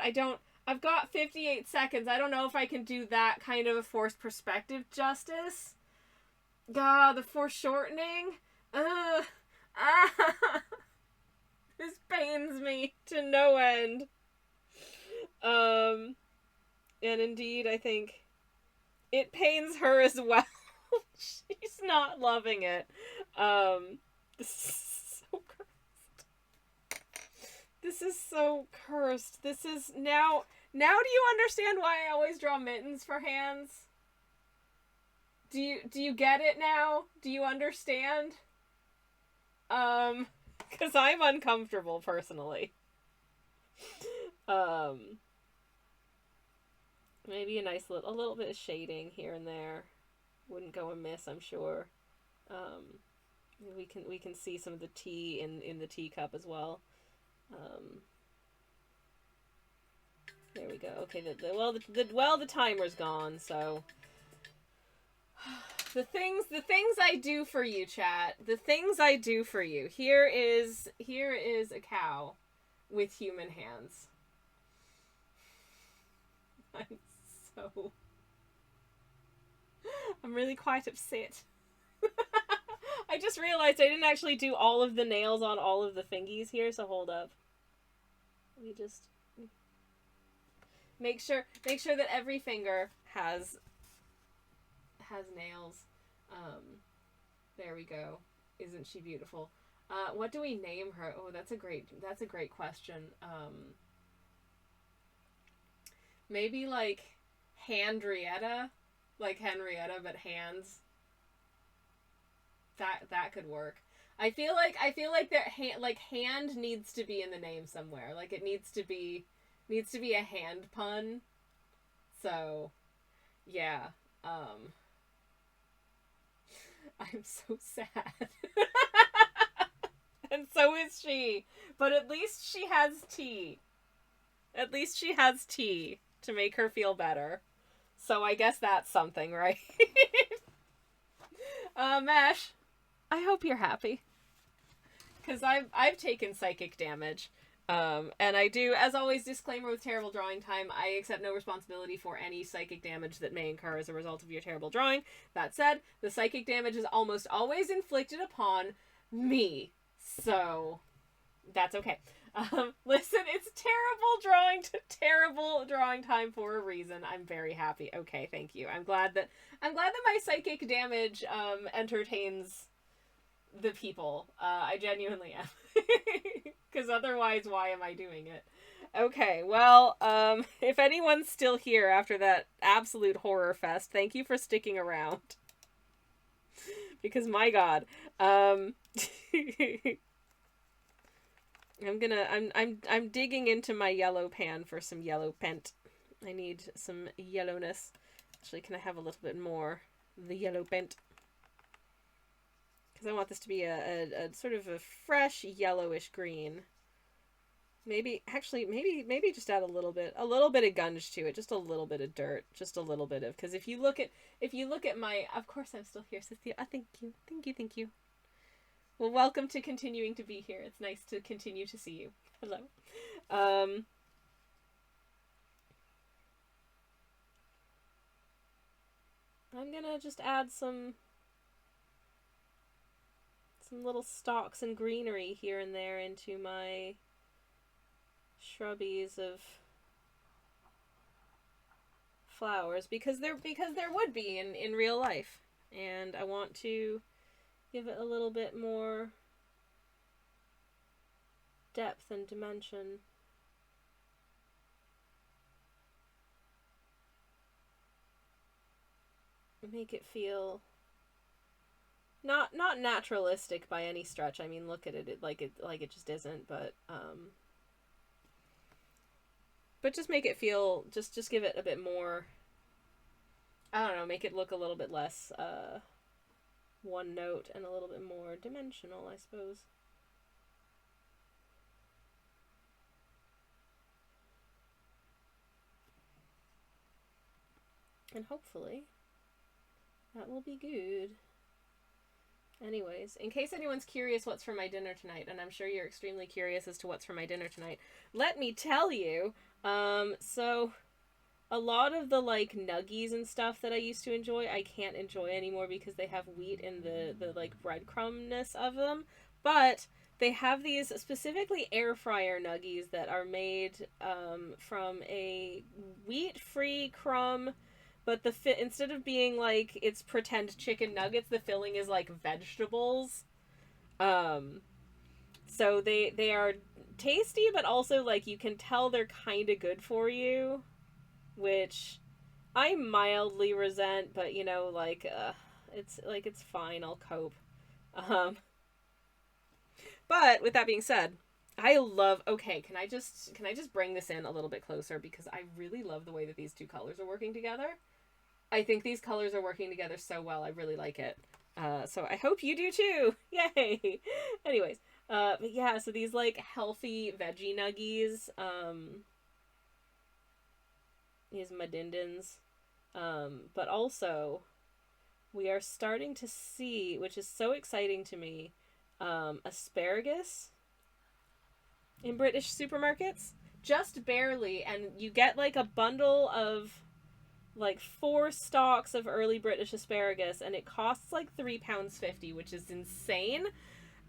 I've got 58 seconds. I don't know if I can do that kind of a forced perspective justice. God, the foreshortening. Ugh. Ah. This pains me to no end. And indeed, I think it pains her as well. She's not loving it. This is so cursed. This is so cursed. This is now do you understand why I always draw mittens for hands? Do you get it now? Do you understand? Because I'm uncomfortable personally. Maybe a little bit of shading here and there wouldn't go amiss, I'm sure. We can see some of the tea in the teacup as well. There we go. Okay, the timer's gone, so the things I do for you, chat. The things I do for you. Here is a cow with human hands. I'm really quite upset. I just realized I didn't actually do all of the nails on all of the fingies here, so hold up. We just make sure that every finger has nails. There we go. Isn't she beautiful? What do we name her? Oh, that's a great question. Maybe like Handrietta, like Henrietta, but hands. That could work. I feel like hand needs to be in the name somewhere. Like it needs to be a hand pun. So, yeah. I'm so sad. And so is she. But at least she has tea. At least she has tea to make her feel better. So I guess that's something, right? Mesh, I hope you're happy. Because I've taken psychic damage. And I do, as always, disclaimer with terrible drawing time, I accept no responsibility for any psychic damage that may incur as a result of your terrible drawing. That said, the psychic damage is almost always inflicted upon me. So, that's okay. Listen, it's terrible drawing time for a reason. I'm very happy. Okay, thank you. I'm glad that my psychic damage entertains the people. I genuinely am. Because otherwise, why am I doing it? Okay, well, if anyone's still here after that absolute horror fest, thank you for sticking around. Because my god. I'm digging into my yellow pan for some yellow paint. I need some yellowness. Actually, can I have a little bit more of the yellow paint? Because I want this to be a sort of a fresh yellowish green. Maybe just add a little bit of gunge to it, just a little bit of dirt, just a little bit of, because if you look at my, of course I'm still here, Cynthia. Thank you. Well, welcome to continuing to be here. It's nice to continue to see you. Hello. I'm gonna just add some little stalks and greenery here and there into my shrubbies of flowers because there would be in real life, and I want to give it a little bit more depth and dimension. Make it feel not naturalistic by any stretch. I mean, look at it, it just isn't, but just make it feel, just give it a bit more, I don't know, make it look a little bit less one note and a little bit more dimensional, I suppose. And hopefully that will be good. Anyways, in case anyone's curious what's for my dinner tonight, and I'm sure you're extremely curious as to what's for my dinner tonight, let me tell you. So a lot of the, like, nuggies and stuff that I used to enjoy, I can't enjoy anymore because they have wheat in the like, breadcrumbness of them. But they have these specifically air fryer nuggies that are made from a wheat-free crumb, but instead of being, like, it's pretend chicken nuggets, the filling is, like, vegetables. So they are tasty, but also, like, you can tell they're kind of good for you, which I mildly resent, but, you know, like, it's fine, I'll cope. But with that being said, I love, okay, can I just bring this in a little bit closer, because I really love the way that these two colors are working together. I think these colors are working together so well. I really like it. So I hope you do too. Yay! Anyways, but yeah, so these, like, healthy veggie nuggies, these madindins, but also we are starting to see, which is so exciting to me, asparagus in British supermarkets, just barely, and you get, like, a bundle of, like, 4 stalks of early British asparagus, and it costs, like, £3.50, which is insane.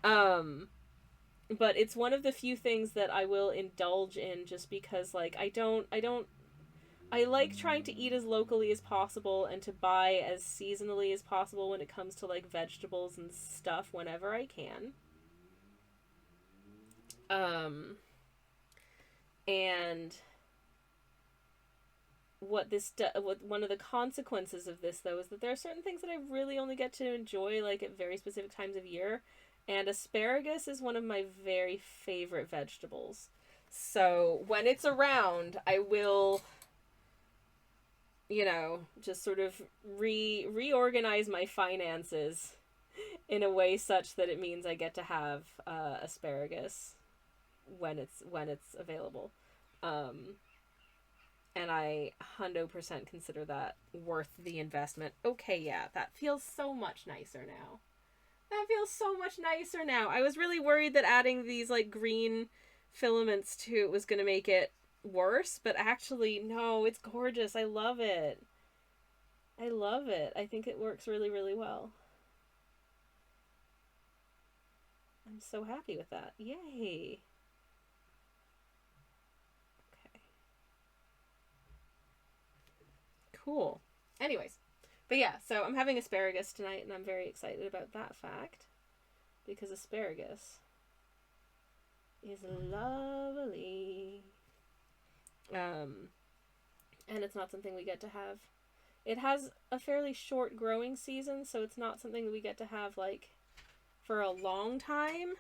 But it's one of the few things that I will indulge in, just because, like, I like trying to eat as locally as possible and to buy as seasonally as possible when it comes to, like, vegetables and stuff whenever I can. And what one of the consequences of this, though, is that there are certain things that I really only get to enjoy, like, at very specific times of year, and asparagus is one of my very favorite vegetables. So when it's around, I will, you know, just sort of reorganize my finances in a way such that it means I get to have asparagus when it's available. And I 100% consider that worth the investment. Okay, yeah, that feels so much nicer now. That feels so much nicer now. I was really worried that adding these, like, green filaments to it was going to make it worse, but actually, no, it's gorgeous. I love it. I love it. I think it works really, really well. I'm so happy with that. Yay. Cool. Anyways, but yeah, so I'm having asparagus tonight, and I'm very excited about that fact, because asparagus is lovely. And it's not something we get to have. It has a fairly short growing season, so it's not something that we get to have, like, for a long time.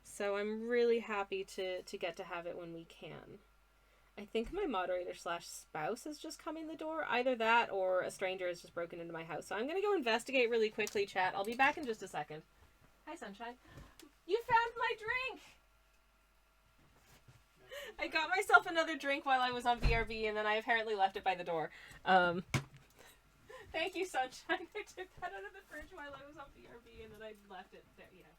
So I'm really happy to get to have it when we can. I think my moderator/spouse has just come in the door. Either that or a stranger has just broken into my house. So I'm going to go investigate really quickly, chat. I'll be back in just a second. Hi, Sunshine. You found my drink! I got myself another drink while I was on BRB, and then I apparently left it by the door. Thank you, Sunshine. I took that out of the fridge while I was on BRB, and then I left it there. Yeah.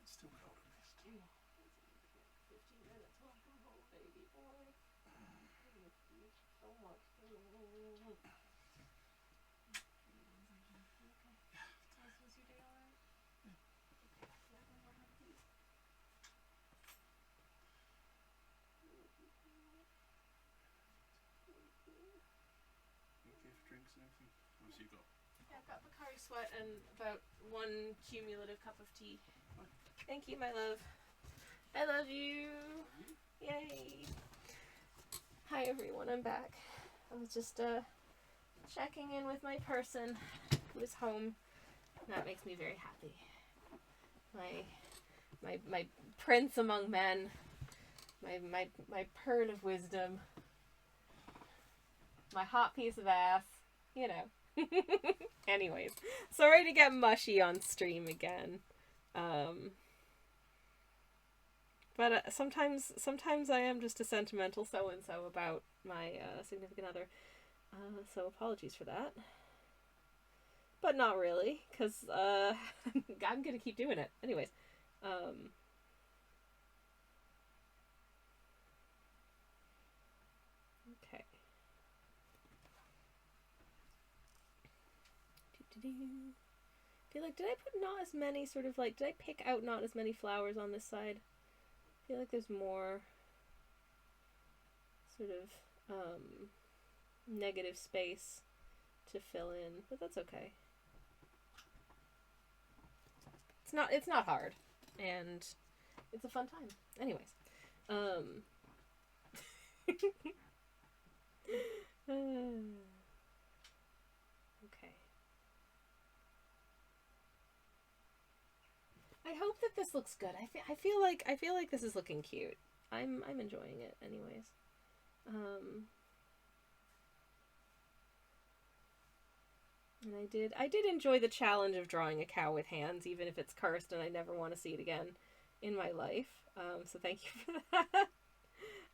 It's still cold at least. 15 minutes. Welcome home, baby boy. So much. Was your day alright? Okay for drinks and everything? What else you got? Yeah, I've got Bacardi Sweat and about 1 cumulative cup of tea. Thank you, my love. I love you. Yay. Hi, everyone. I'm back. I was just checking in with my person who is home. That makes me very happy. My prince among men. My pearl of wisdom. My hot piece of ass. You know. Anyways, sorry to get mushy on stream again. But sometimes I am just a sentimental so-and-so about my significant other. So apologies for that. But not really, because I'm going to keep doing it. Anyways. Okay. I feel like, did I put not as many sort of like, did I pick out not as many flowers on this side? I feel like there's more sort of negative space to fill in, but that's okay. It's not hard, and it's a fun time. Anyways, okay. I hope that this looks good. I feel like this is looking cute. I'm enjoying it, anyways. And I did enjoy the challenge of drawing a cow with hands, even if it's cursed and I never want to see it again in my life. So thank you for that.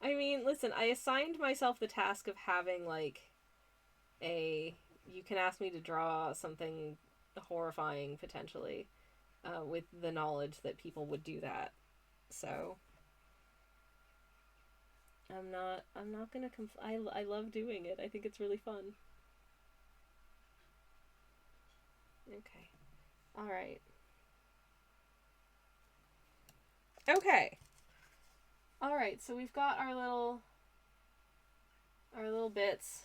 I mean, listen, I assigned myself the task of having, like, you can ask me to draw something horrifying, potentially, with the knowledge that people would do that. So, I'm not gonna I love doing it. I think it's really fun. Okay. Alright. Okay. Alright, so we've got our little bits.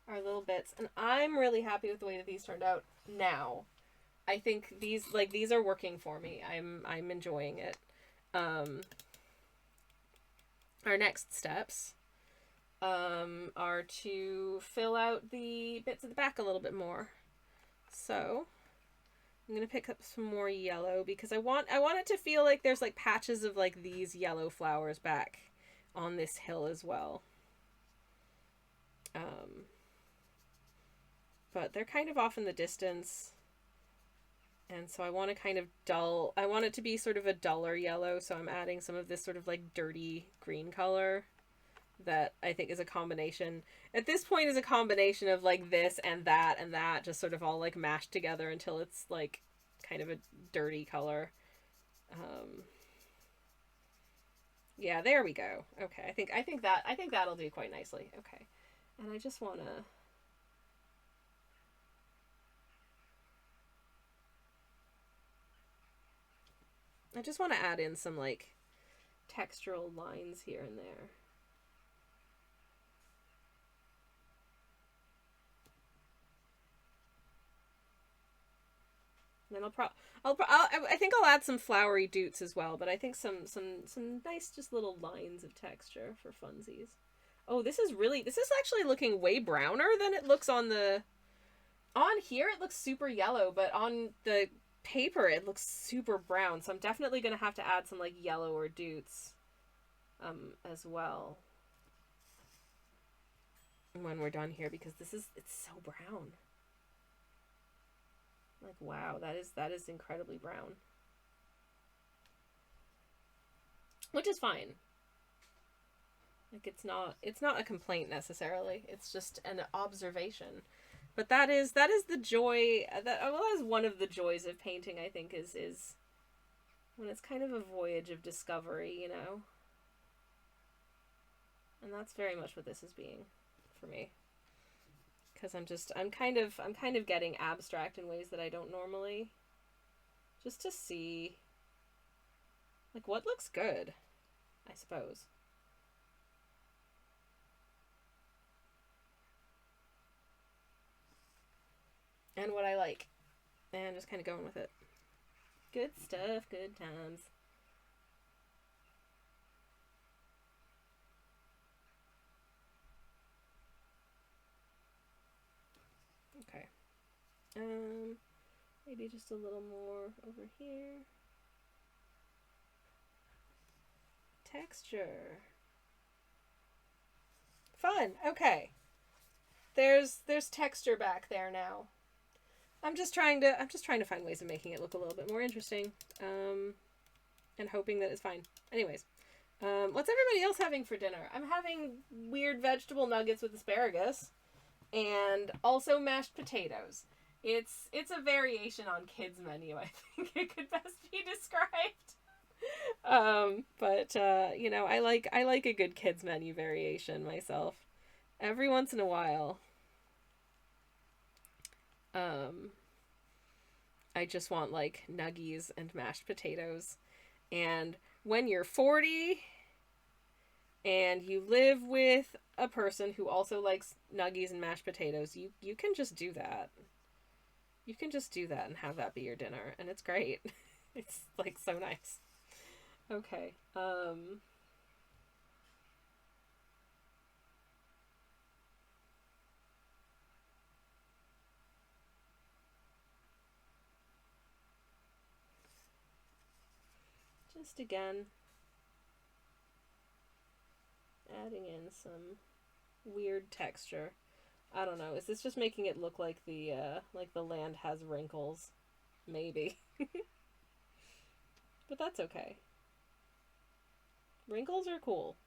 Our little bits. And I'm really happy with the way that these turned out now. I think these are working for me. I'm enjoying it. Our next steps are to fill out the bits at the back a little bit more. So I'm gonna pick up some more yellow because I want it to feel like there's like patches of like these yellow flowers back on this hill as well. But they're kind of off in the distance. And so I want to kind of I want it to be sort of a duller yellow, so I'm adding some of this sort of like dirty green color that I think is a combination. At this point is a combination of like this and that just sort of all like mashed together until it's like kind of a dirty color. Yeah, there we go. Okay, I think that'll do quite nicely. Okay. And I just want to add in some like textural lines here and there. And then I think I'll add some flowery doots as well, but I think some nice just little lines of texture for funsies. Oh, this is actually looking way browner than it looks on here. It looks super yellow, but on the paper it looks super brown, so I'm definitely gonna have to add some like yellow or doots as well when we're done here, because it's so brown. Like, wow, that is incredibly brown, which is fine. Like, it's not a complaint necessarily, it's just an observation. But that is the joy that is one of the joys of painting, I think, is when it's kind of a voyage of discovery, you know. And that's very much what this is being for me. Because I'm kind of getting abstract in ways that I don't normally. Just to see, like, what looks good, I suppose. And what I like. And just kind of going with it. Good stuff, good times. Okay. Maybe just a little more over here. Texture. Fun. Okay. There's texture back there now. I'm just trying to find ways of making it look a little bit more interesting. And hoping that it's fine. Anyways, what's everybody else having for dinner? I'm having weird vegetable nuggets with asparagus and also mashed potatoes. It's a variation on kids' menu, I think it could best be described. But you know, I like a good kids' menu variation myself. Every once in a while. I just want like nuggies and mashed potatoes. And when you're 40 and you live with a person who also likes nuggies and mashed potatoes, you can just do that. You can just do that and have that be your dinner, and it's great. It's like so nice. Okay. Just again, adding in some weird texture. I don't know. Is this just making it look like the land has wrinkles? Maybe. But that's okay. Wrinkles are cool.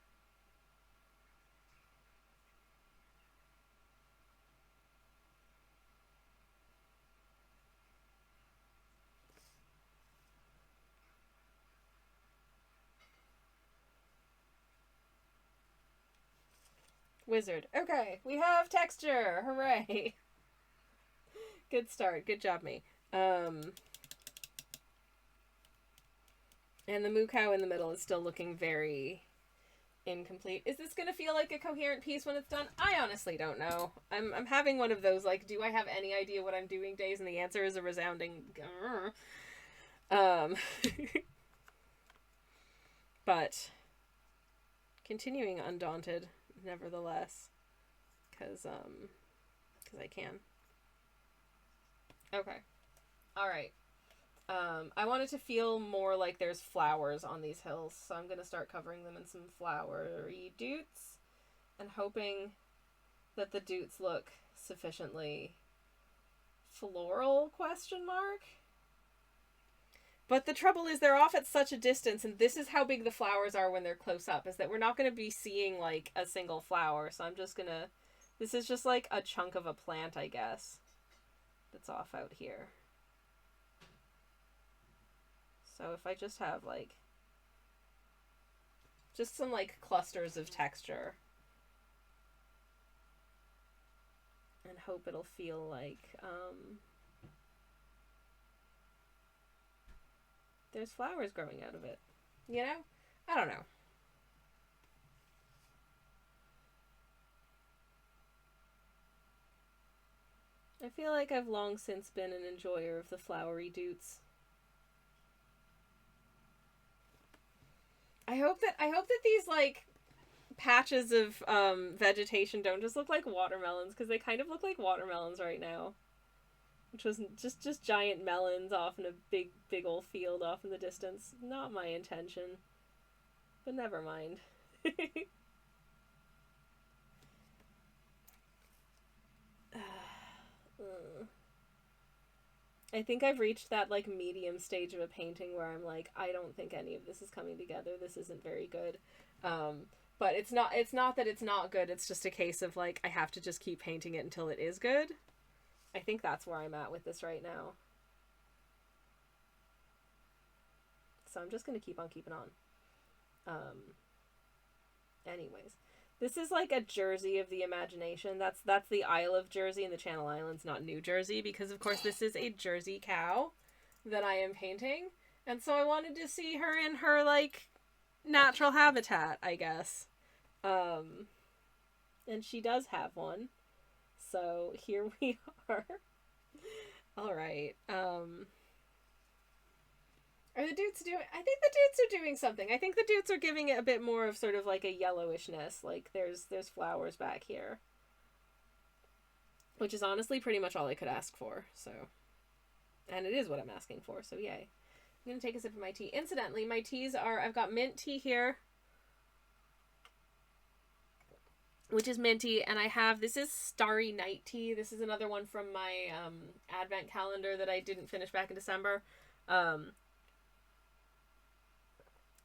Wizard. Okay, we have texture. Hooray. Good start. Good job, me. And the MOOCOW in the middle is still looking very incomplete. Is this gonna feel like a coherent piece when it's done? I honestly don't know. I'm having one of those, like, do I have any idea what I'm doing days? And the answer is a resounding but continuing undaunted nevertheless, because I can. Okay. All right. I want it to feel more like there's flowers on these hills, so I'm gonna start covering them in some flowery doots and hoping that the doots look sufficiently floral, question mark. But the trouble is they're off at such a distance, and this is how big the flowers are when they're close up, is that we're not going to be seeing, like, a single flower. So I'm just going to... This is just, like, a chunk of a plant, I guess, that's off out here. So if I just have, like... just some, like, clusters of texture. And hope it'll feel like, there's flowers growing out of it. You know? I don't know. I feel like I've long since been an enjoyer of the flowery doots. I hope that these, like, patches of vegetation don't just look like watermelons, because they kind of look like watermelons right now. Which was just giant melons off in a big old field off in the distance. Not my intention. But never mind. I think I've reached that, like, medium stage of a painting where I'm like, I don't think any of this is coming together. This isn't very good. But it's not that it's not good. It's just a case of, like, I have to just keep painting it until it is good. I think that's where I'm at with this right now. So I'm just going to keep on keeping on. Anyways. This is like a Jersey of the imagination. That's the Isle of Jersey and the Channel Islands, not New Jersey, because of course this is a Jersey cow that I am painting. And so I wanted to see her in her, like, natural habitat, I guess. And she does have one. So here we are. All right. Are the doots doing... I think the doots are doing something. I think the doots are giving it a bit more of sort of like a yellowishness. Like there's flowers back here. which is honestly pretty much all I could ask for, so. And it is what I'm asking for, so yay. I'm gonna take a sip of my tea. Incidentally, my teas are, I've got mint tea here, which is minty, and I have, this is Starry Night tea. This is another one from my advent calendar that I didn't finish back in December.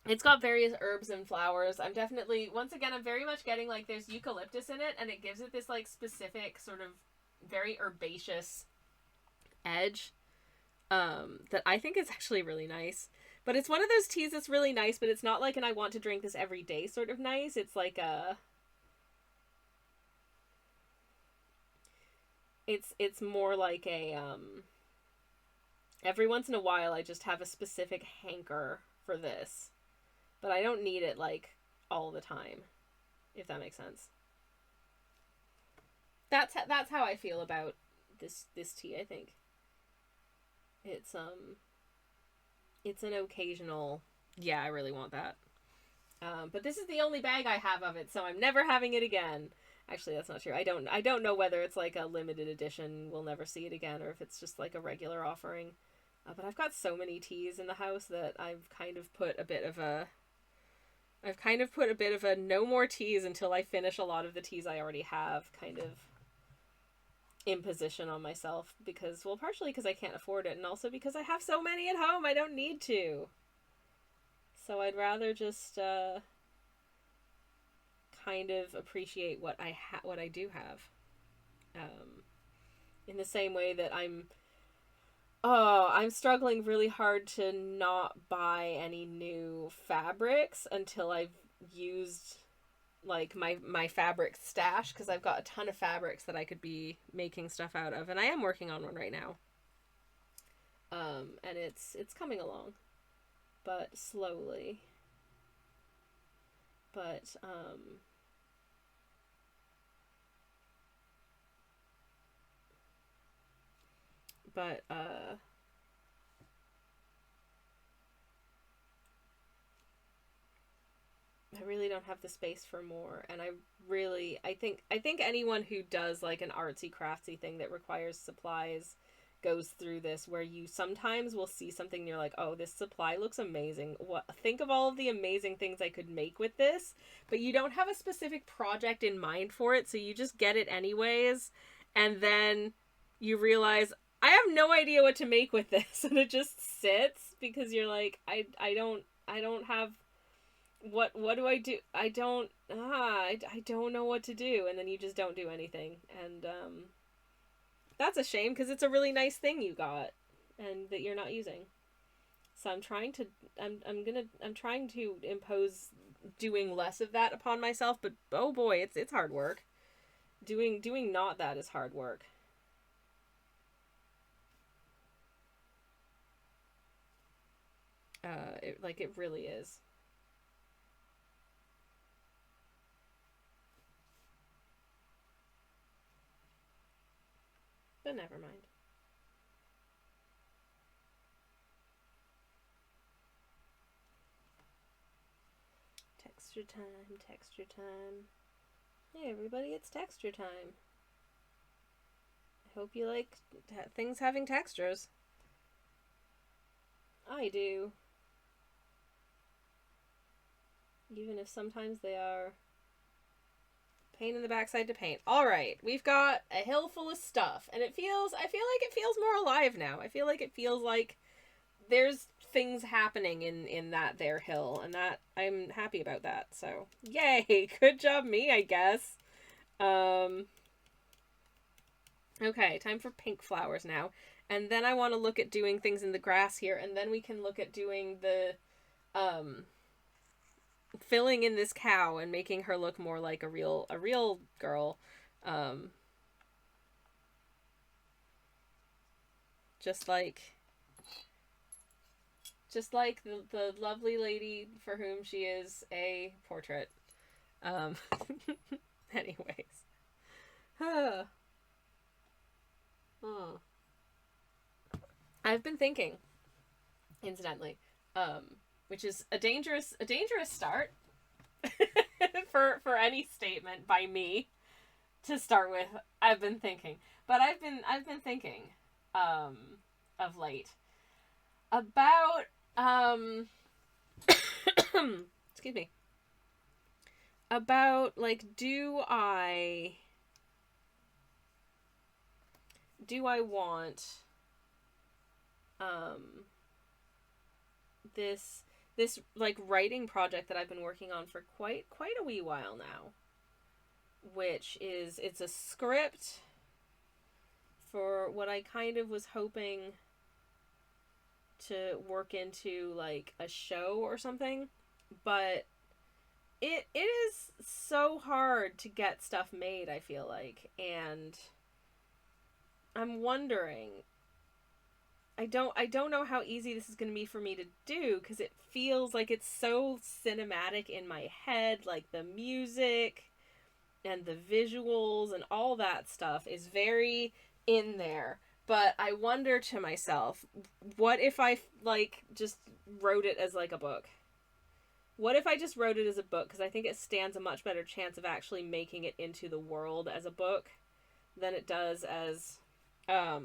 It's got various herbs and flowers. I'm definitely, once again, I'm very much getting, like, there's eucalyptus in it, and it gives it this, like, specific sort of very herbaceous edge that I think is actually really nice. But it's one of those teas that's really nice, but it's not like an I want to drink this every day sort of nice. It's like a... It's more like a, every once in a while I just have a specific hanker for this. But I don't need it, like, all the time, if that makes sense. That's how I feel about this tea, I think. It's an occasional, yeah, I really want that. But this is the only bag I have of it, so I'm never having it again. Actually, that's not true. I don't know whether it's like a limited edition, we'll never see it again, or if it's just like a regular offering. But I've got so many teas in the house that I've kind of put a bit of a no more teas until I finish a lot of the teas I already have kind of imposition on myself, because, well, partially because I can't afford it, and also because I have so many at home I don't need to. So I'd rather just kind of appreciate what I do have. In the same way that I'm struggling really hard to not buy any new fabrics until I've used, like, my fabric stash, because I've got a ton of fabrics that I could be making stuff out of, and I am working on one right now. And it's coming along, but slowly. But I really don't have the space for more, and I think anyone who does like an artsy craftsy thing that requires supplies goes through this, where you sometimes will see something and you're like, oh, this supply looks amazing. Think of all of the amazing things I could make with this, but you don't have a specific project in mind for it, so you just get it anyways, and then you realize, I have no idea what to make with this, and it just sits because you're like, I don't have, what do I do? I don't know what to do, and then you just don't do anything, and that's a shame, because it's a really nice thing you got and that you're not using. So I'm trying to impose doing less of that upon myself, but oh boy, it's hard work. Doing not that is hard work. It really is. But never mind. Texture time, texture time. Hey everybody, it's texture time. I hope you like things having textures. I do. Even if sometimes they are pain in the backside to paint. Alright, we've got a hill full of stuff, and I feel like it feels more alive now. I feel like it feels like there's things happening in that there hill, and that I'm happy about that. So, yay! Good job me, I guess. Okay, time for pink flowers now. And then I want to look at doing things in the grass here, and then we can look at doing the filling in this cow and making her look more like a real girl. Just like the lovely lady for whom she is a portrait. Anyways. I've been thinking, incidentally, which is a dangerous start for any statement by me, to start with. I've been thinking, but I've been thinking, of late about excuse me, about like do I want this like writing project that I've been working on for quite a wee while now, which is, it's a script for what I kind of was hoping to work into like a show or something, but it is so hard to get stuff made, I feel like, and I'm wondering, I don't know how easy this is going to be for me to do, because it feels like it's so cinematic in my head, like the music and the visuals and all that stuff is very in there. But I wonder to myself, what if I like just wrote it as like a book? What if I just wrote it as a book? Because I think it stands a much better chance of actually making it into the world as a book than it does as a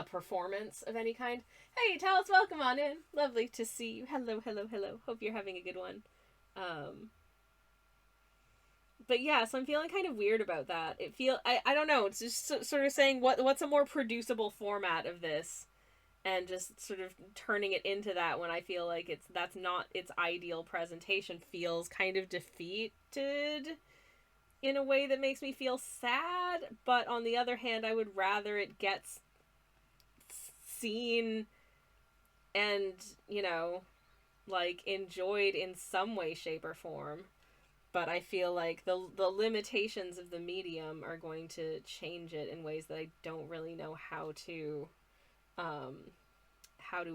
performance of any kind. Hey, Talis, welcome on in. Lovely to see you. Hello. Hope you're having a good one. But yeah, so I'm feeling kind of weird about that. I don't know. It's just sort of saying what's a more producible format of this, and just sort of turning it into that when I feel like that's not its ideal presentation, feels kind of defeated in a way that makes me feel sad. But on the other hand, I would rather it gets seen and, you know, like enjoyed in some way, shape, or form. But I feel like the limitations of the medium are going to change it in ways that I don't really know how to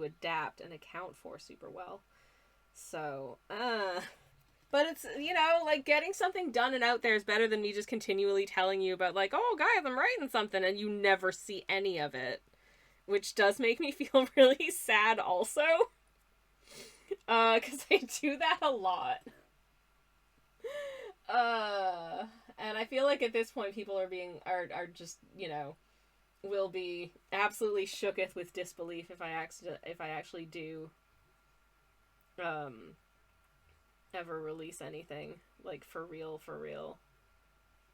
adapt and account for super well. So, but it's, you know, like getting something done and out there is better than me just continually telling you about like, oh guys, I'm writing something, and you never see any of it, which does make me feel really sad also. 'Cause I do that a lot. And I feel like at this point people are just, you know, will be absolutely shooketh with disbelief if I actually do ever release anything like for real,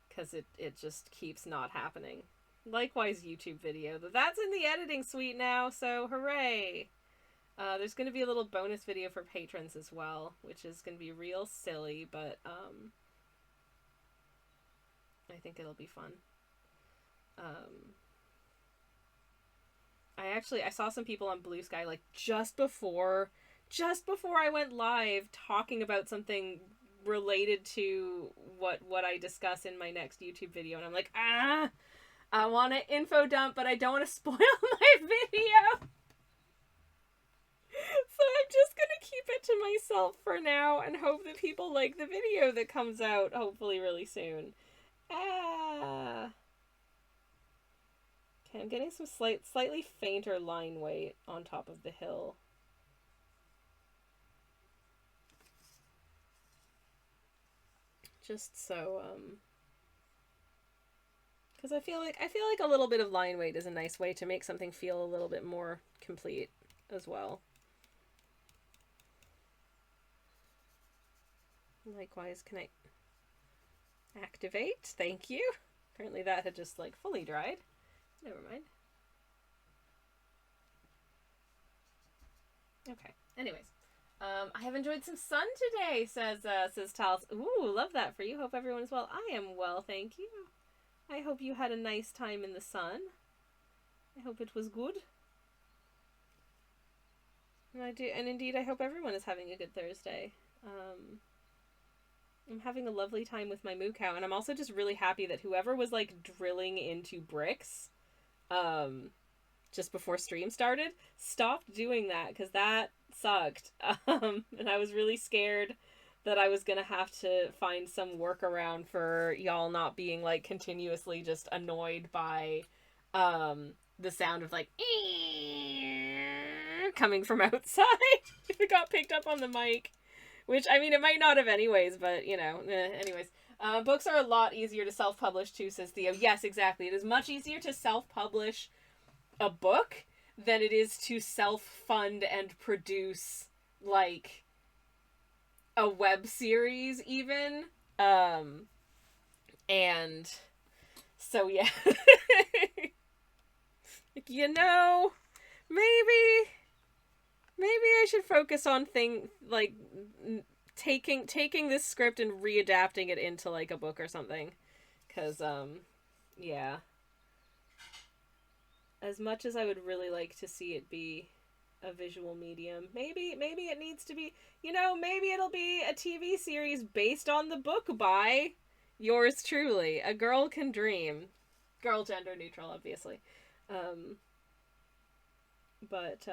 because it just keeps not happening. Likewise, YouTube video, but that's in the editing suite now, so hooray. There's going to be a little bonus video for patrons as well, which is going to be real silly, but I think it'll be fun. I saw some people on Blue Sky like just before I went live talking about something related to what I discuss in my next YouTube video, and I'm like, I want to info dump, but I don't want to spoil my video. So I'm just gonna keep it to myself for now and hope that people like the video that comes out hopefully really soon. Okay, I'm getting some slightly fainter line weight on top of the hill. Just so, because I feel like a little bit of line weight is a nice way to make something feel a little bit more complete as well. Likewise, can I activate? Thank you. Apparently that had just like fully dried. Never mind. Okay. Anyways, I have enjoyed some sun today, says Talis. Ooh, love that for you. Hope everyone is well. I am well, thank you. I hope you had a nice time in the sun. I hope it was good. And indeed, I hope everyone is having a good Thursday. I'm having a lovely time with my MOOCOW, and I'm also just really happy that whoever was like drilling into bricks just before stream started stopped doing that, because that sucked. And I was really scared that I was gonna have to find some workaround for y'all not being like continuously just annoyed by the sound of like coming from outside if it got picked up on the mic. Which, I mean, it might not have anyways, but, you know, anyways. Books are a lot easier to self-publish too, says Theo. Yes, exactly. It is much easier to self-publish a book than it is to self-fund and produce, like, a web series, even. And so, yeah. You know, maybe I should focus on taking this script and readapting it into, like, a book or something. Because, yeah. As much as I would really like to see it be a visual medium, maybe it needs to be, maybe it'll be a TV series based on the book by yours truly. A Girl Can Dream. Girl gender neutral, obviously. But,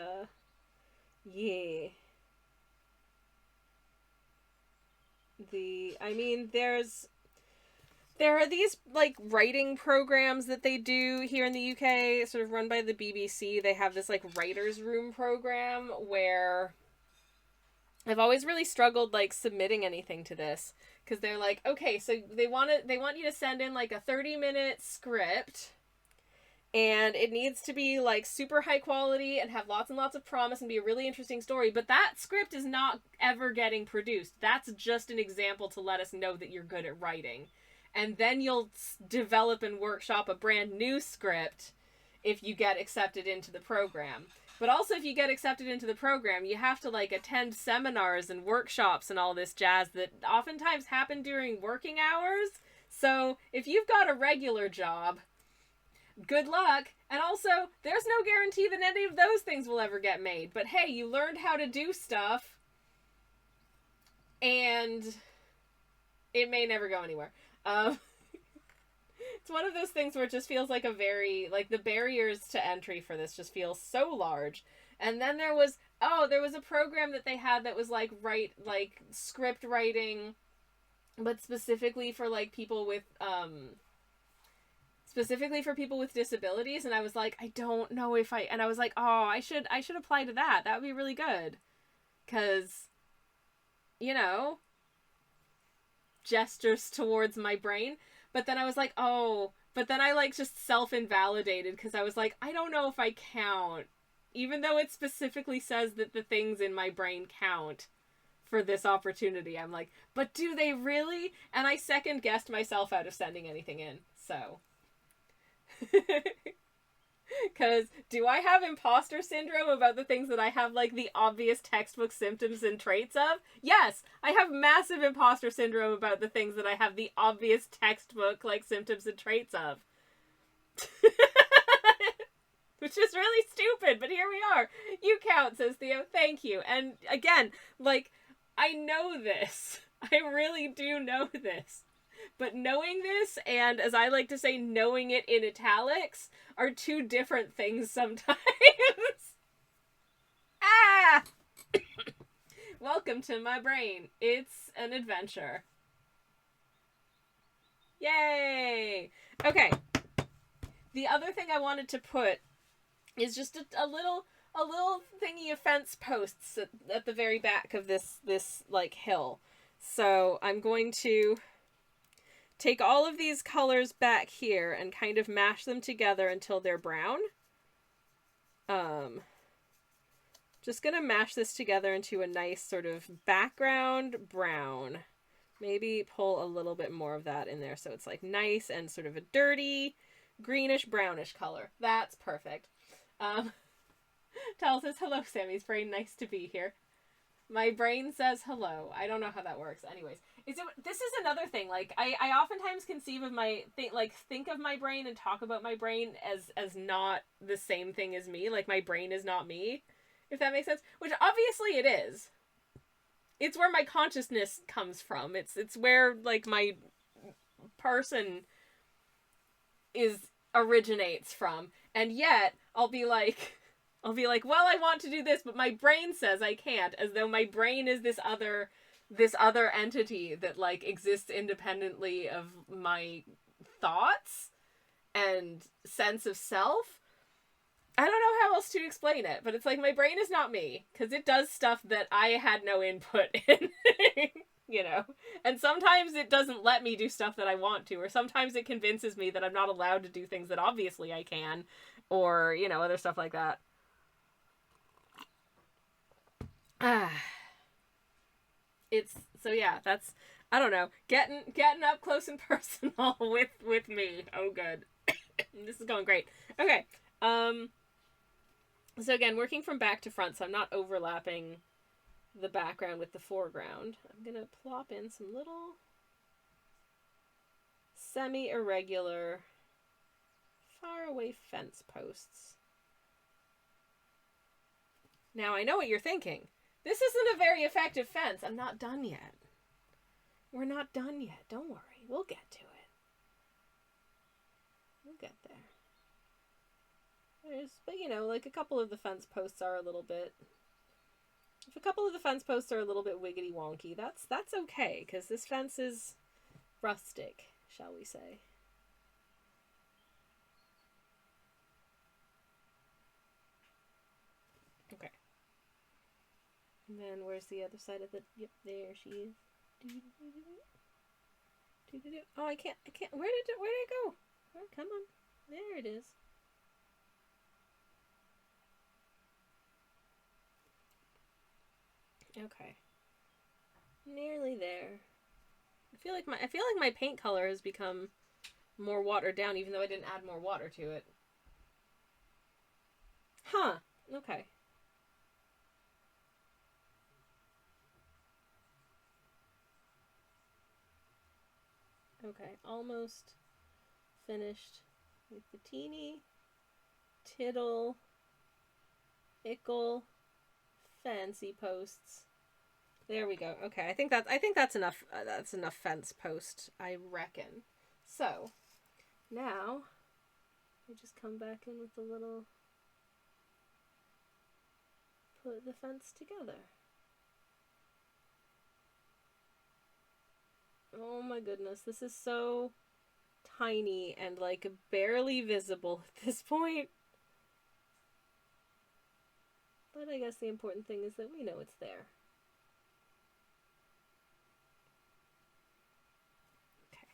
yeah. There are these, like, writing programs that they do here in the UK, sort of run by the BBC. They have this, like, writer's room program where I've always really struggled, like, submitting anything to this. Because they're like, okay, so they want you to send in, like, a 30-minute script, and it needs to be, like, super high quality and have lots and lots of promise and be a really interesting story, but that script is not ever getting produced. That's just an example to let us know that you're good at writing. And then you'll develop and workshop a brand new script if you get accepted into the program. But also, if you get accepted into the program, you have to, like, attend seminars and workshops and all this jazz that oftentimes happen during working hours. So, if you've got a regular job, good luck. And also, there's no guarantee that any of those things will ever get made. But hey, you learned how to do stuff, and it may never go anywhere. It's one of those things where it just feels like the barriers to entry for this just feel so large. And then there was a program that they had that was like script writing, but specifically for like people with disabilities. And I was like, I don't know if and I was like, oh, I should apply to that. That would be really good. 'Cause, gestures towards my brain. But then I was like, but then I like just self-invalidated because I was like, I don't know if I count. Even though it specifically says that the things in my brain count for this opportunity. I'm like, but do they really? And I second-guessed myself out of sending anything in. So. Because do I have imposter syndrome about the things that I have, like, the obvious textbook symptoms and traits of? Yes, I have massive imposter syndrome about the things that I have the obvious textbook, like, symptoms and traits of. Which is really stupid, but here we are. You count, says Theo. Thank you. And again, like, I know this. I really do know this. But knowing this, and as I like to say, knowing it in italics, are two different things sometimes. Ah! Welcome to my brain. It's an adventure. Yay! Okay. The other thing I wanted to put is just a little thingy of fence posts at the very back of this like hill. So I'm going to take all of these colors back here and kind of mash them together until they're brown. Just gonna mash this together into a nice sort of background brown. Maybe pull a little bit more of that in there so it's like nice and sort of a dirty greenish brownish color. That's perfect. Tal says, hello, Sammy's brain. Nice to be here. My brain says hello. I don't know how that works. Anyways, this is another thing. Like, I oftentimes conceive of think of my brain and talk about my brain as not the same thing as me. Like, my brain is not me, if that makes sense. Which obviously it is. It's where my consciousness comes from. It's where, like, my person originates from. And yet, I'll be like, well, I want to do this, but my brain says I can't, as though my brain is this other entity that, like, exists independently of my thoughts and sense of self. I don't know how else to explain it, but it's like my brain is not me, because it does stuff that I had no input in. you know? And sometimes it doesn't let me do stuff that I want to, or sometimes it convinces me that I'm not allowed to do things that obviously I can, or, you know, other stuff like that. It's, so yeah, that's, I don't know, getting up close and personal with me. Oh, good. This is going great. Okay, so again, working from back to front, so I'm not overlapping the background with the foreground. I'm gonna plop in some little semi-irregular faraway fence posts. Now I know what you're thinking. This isn't a very effective fence. I'm not done yet. We're not done yet. Don't worry. We'll get to it. We'll get there. But you know, like a couple of the fence posts are a little bit... If a couple of the fence posts are a little bit wiggity wonky, that's okay, because this fence is rustic, shall we say. Okay. And then where's the other side of the... Yep, there she is. Oh, I can't... Where did it go? Oh, come on. There it is. Okay. Nearly there. I feel like my paint color has become more watered down, even though I didn't add more water to it. Huh. Okay. Okay, almost finished with the teeny tittle ickle fancy posts. There we go. Okay, I think that's enough. That's enough fence post, I reckon. So now we just come back in with a little, put the fence together. Oh my goodness, this is so tiny and like barely visible at this point. But I guess the important thing is that we know it's there. Okay.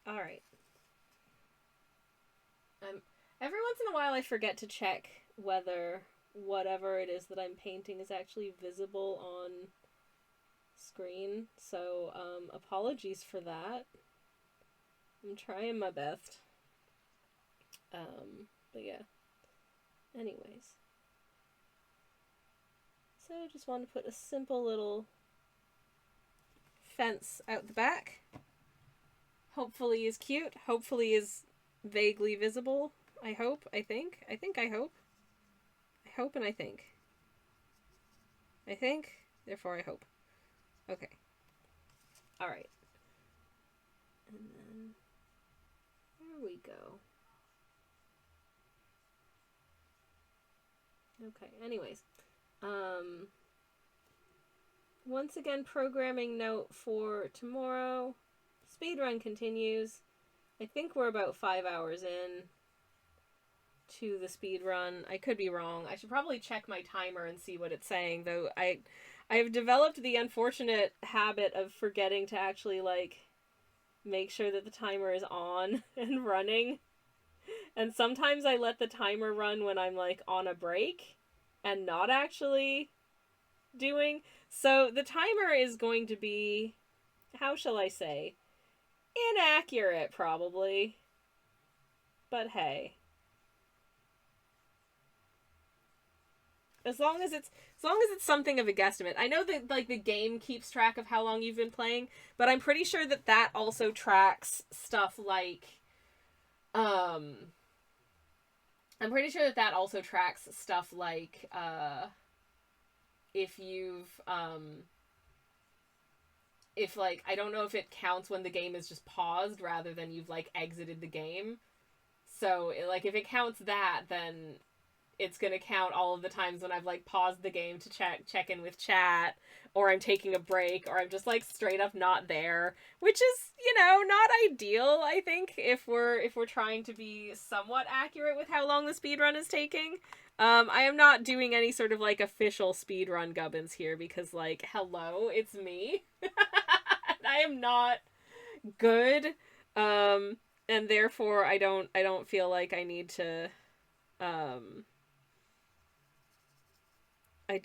Alright. Every once in a while I forget to check whether whatever it is that I'm painting is actually visible on screen. So, apologies for that. I'm trying my best. But yeah. Anyways. So just want to put a simple little fence out the back. Hopefully is cute. Hopefully is vaguely visible. I hope. I think. I hope. I hope and I think. I think. Therefore I hope. Okay. Alright. And then there we go. Okay, anyways. Once again, programming note for tomorrow. Speedrun continues. I think we're about 5 hours in to the speedrun. I could be wrong. I should probably check my timer and see what it's saying, though I've developed the unfortunate habit of forgetting to actually, like, make sure that the timer is on and running. And sometimes I let the timer run when I'm, like, on a break and not actually doing. So the timer is going to be, how shall I say, inaccurate, probably. But hey. As long as it's something of a guesstimate. I know that, like, the game keeps track of how long you've been playing, but I'm pretty sure that that also tracks stuff like, if you've, if, like, I don't know if it counts when the game is just paused rather than you've, like, exited the game. So, like, if it counts that, then it's gonna count all of the times when I've, like, paused the game to check in with chat, or I'm taking a break, or I'm just, like, straight up not there, which is, you know, not ideal, I think, if we're trying to be somewhat accurate with how long the speedrun is taking. I am not doing any sort of, like, official speedrun gubbins here, because, like, hello, it's me. I am not good, and therefore I don't feel like I need to,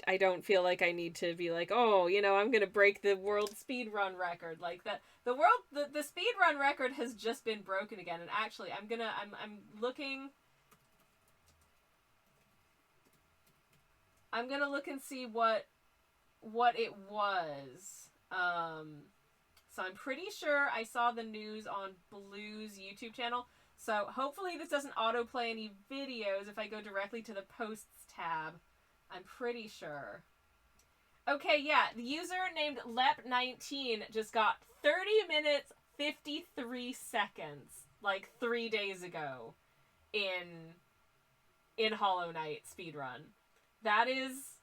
I don't feel like I need to be like, oh, you know, I'm gonna break the world speedrun record. Like that, the speedrun record has just been broken again. And actually, I'm looking. I'm gonna look and see what it was. So I'm pretty sure I saw the news on Blue's YouTube channel. So hopefully this doesn't autoplay any videos if I go directly to the posts tab. I'm pretty sure. Okay, yeah, the user named Lep19 just got 30 minutes 53 seconds like 3 days ago in Hollow Knight speedrun. That is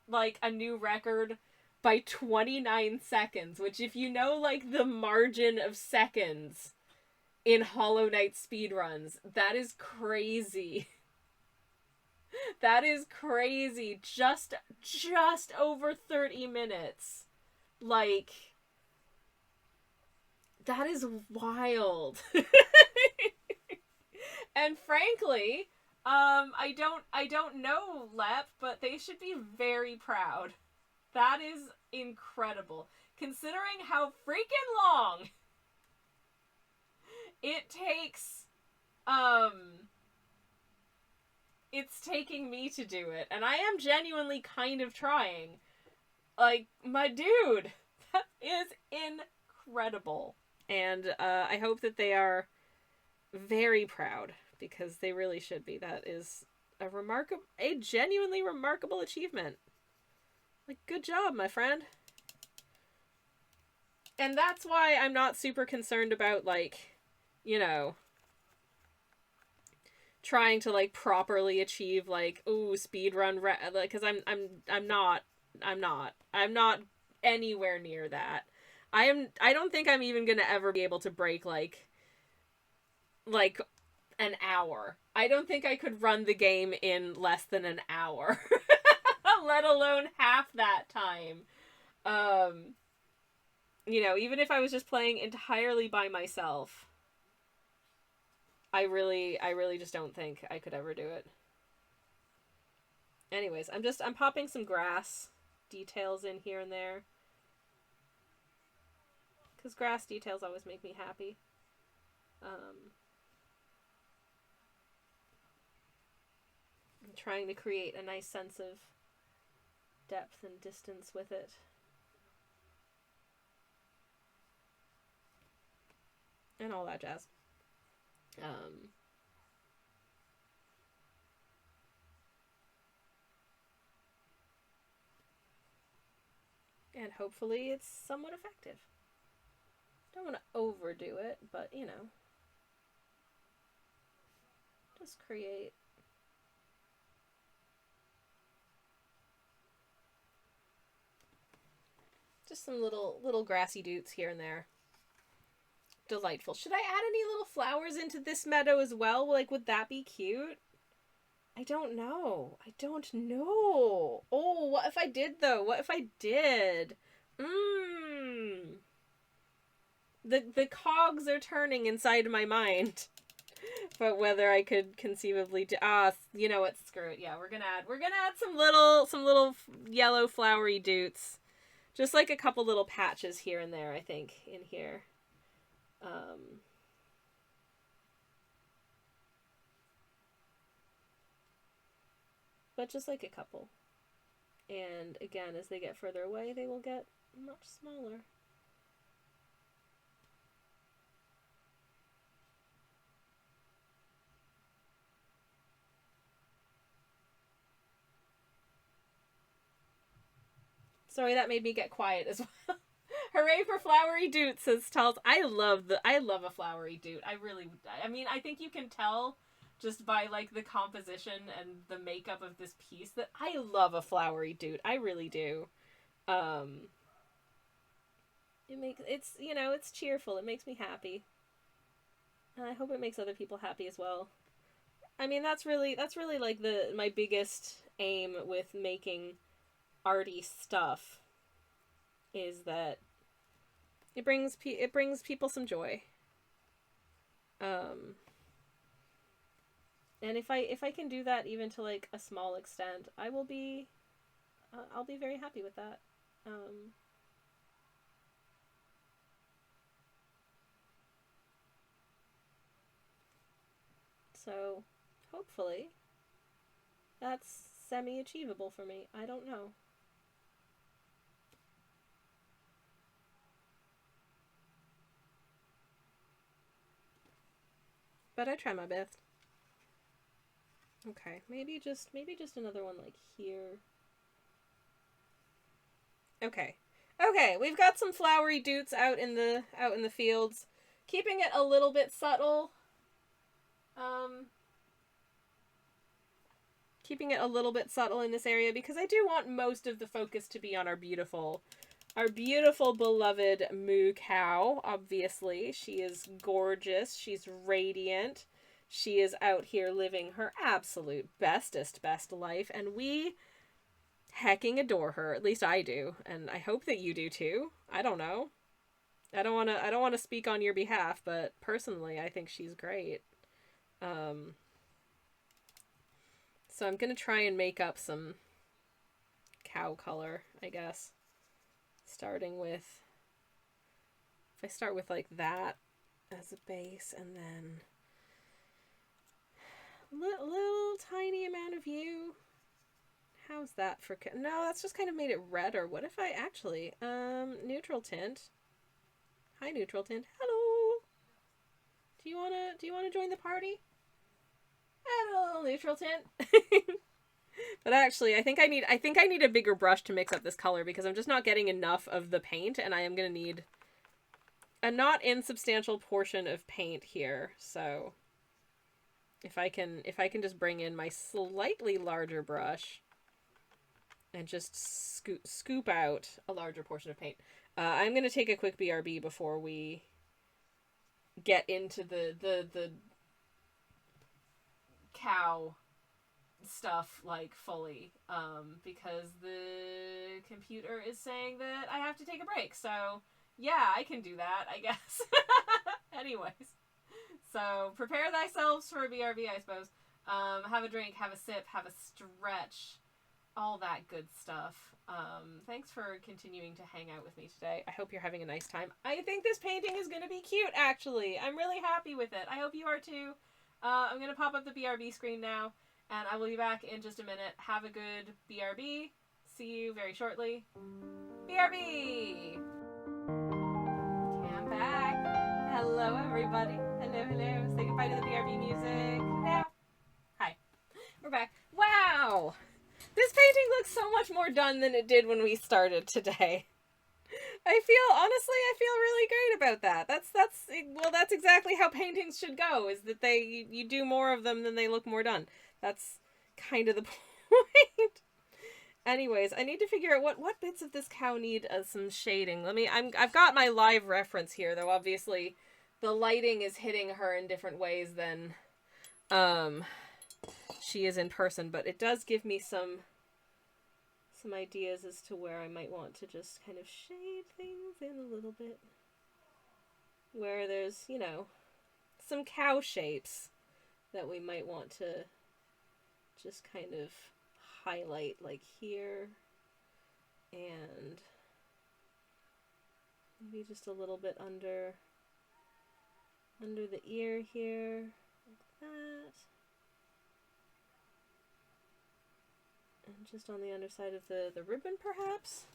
like a new record by 29 seconds, which if you know like the margin of seconds in Hollow Knight speedruns, that is crazy. That is crazy. Just over 30 minutes. Like, that is wild. And frankly, I don't know Lep, but they should be very proud. That is incredible. Considering how freaking long it takes, it's taking me to do it. And I am genuinely kind of trying. Like, my dude, that is incredible. And I hope that they are very proud, because they really should be. That is a genuinely remarkable achievement. Like, good job, my friend. And that's why I'm not super concerned about, like, you know, trying to like properly achieve like, ooh, speedrun, like, because I'm not anywhere near that. I don't think I'm even gonna ever be able to break like an hour. I don't think I could run the game in less than an hour. Let alone half that time. You know, even if I was just playing entirely by myself, I really just don't think I could ever do it. Anyways, I'm popping some grass details in here and there. Because grass details always make me happy. I'm trying to create a nice sense of depth and distance with it. And all that jazz. And hopefully it's somewhat effective. Don't want to overdo it, but you know, just create. Just some little grassy doots here and there. Delightful. Should I add any little flowers into this meadow as well? Like, would that be cute? I don't know. Oh, what if I did, though? What if I did? The cogs are turning inside my mind. But whether I could conceivably do... you know what? Screw it. Yeah, we're gonna add some little yellow flowery doots. Just like a couple little patches here and there, I think, in here. But just like a couple. And again, as they get further away, they will get much smaller. Sorry, that made me get quiet as well. Hooray for flowery doot, says Tals. I love a flowery doot. I mean, I think you can tell just by like the composition and the makeup of this piece that I love a flowery doot. I really do. It's cheerful. It makes me happy. And I hope it makes other people happy as well. I mean, that's really like my biggest aim with making arty stuff, is that it brings people some joy. And if I can do that even to like a small extent, I'll be very happy with that. So hopefully that's semi-achievable for me. I don't know. But I try my best. Okay, maybe just another one like here. Okay. Okay, we've got some flowery doots out in the fields. Keeping it a little bit subtle. Keeping it a little bit subtle in this area because I do want most of the focus to be on our beautiful beloved MOOCOW, obviously. She is gorgeous. She's radiant. She is out here living her absolute best life, and we hecking adore her. At least I do, and I hope that you do too. I don't know. I don't want to speak on your behalf, but personally, I think she's great. So I'm going to try and make up some cow color, I guess. Starting with, if I start with like that as a base, and then little tiny amount of you. How's that for, no, that's just kind of made it redder. What if I actually, neutral tint. Hi, neutral tint. Hello. Do you wanna join the party? Hello, neutral tint. But actually, I think I need a bigger brush to mix up this color because I'm just not getting enough of the paint, and I am gonna need a not insubstantial portion of paint here. So if I can just bring in my slightly larger brush and just scoop out a larger portion of paint. I'm gonna take a quick BRB before we get into the cow stuff like fully, because the computer is saying that I have to take a break. So yeah, I can do that, I guess. Anyways, so prepare thyselves for a BRB, I suppose. Have a drink, have a sip, have a stretch, all that good stuff. Thanks for continuing to hang out with me today. I hope you're having a nice time. I think this painting is going to be cute, actually. I'm really happy with it. I hope you are too. I'm going to pop up the BRB screen now, and I will be back in just a minute. Have a good BRB. See you very shortly. BRB! Okay, I'm back. Hello, everybody. Hello. Say goodbye to the BRB music now. Hi. We're back. Wow! This painting looks so much more done than it did when we started today. Honestly, I feel really great about that. That's exactly how paintings should go, is that you do more of them than they look more done. That's kind of the point. Anyways, I need to figure out what bits of this cow need some shading. I've got my live reference here, though obviously the lighting is hitting her in different ways than she is in person, but it does give me some ideas as to where I might want to just kind of shade things in a little bit. Where there's, some cow shapes that we might want to just kind of highlight, like here, and maybe just a little bit under the ear here, like that. And just on the underside of the ribbon, perhaps.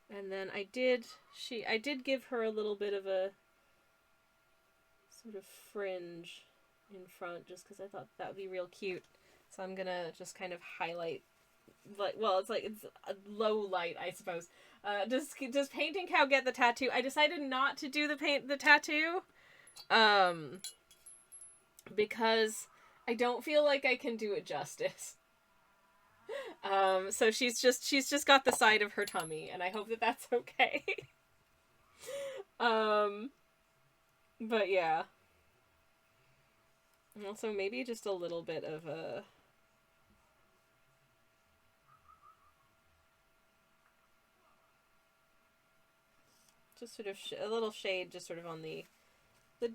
And then I did give her a little bit of a sort of fringe in front, just because I thought that would be real cute. So I'm gonna just kind of highlight, it's a low light, I suppose. Does Painting Cow get the tattoo? I decided not to do the tattoo, because I don't feel like I can do it justice. So she's just got the side of her tummy, and I hope that that's okay. But yeah. Also, maybe just a little bit of a... Just sort of a little shade just sort of on the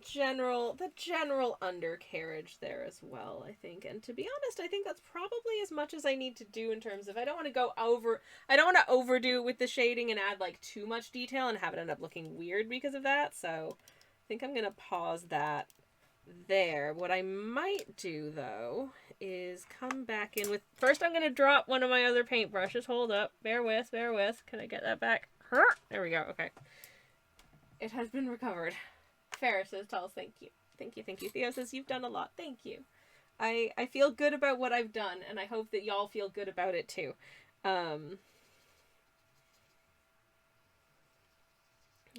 general undercarriage there as well, I think. And to be honest, I think that's probably as much as I need to do in terms of I don't want to overdo it with the shading and add like too much detail and have it end up looking weird because of that. So I think I'm going to pause that there. What I might do though is come back in with, first I'm going to drop one of my other paintbrushes. Hold up. Bear with. Can I get that back? There we go. Okay. It has been recovered. Farrah says, tells, thank you. Thank you. Theo says, you've done a lot. Thank you. I feel good about what I've done, and I hope that y'all feel good about it too. I'm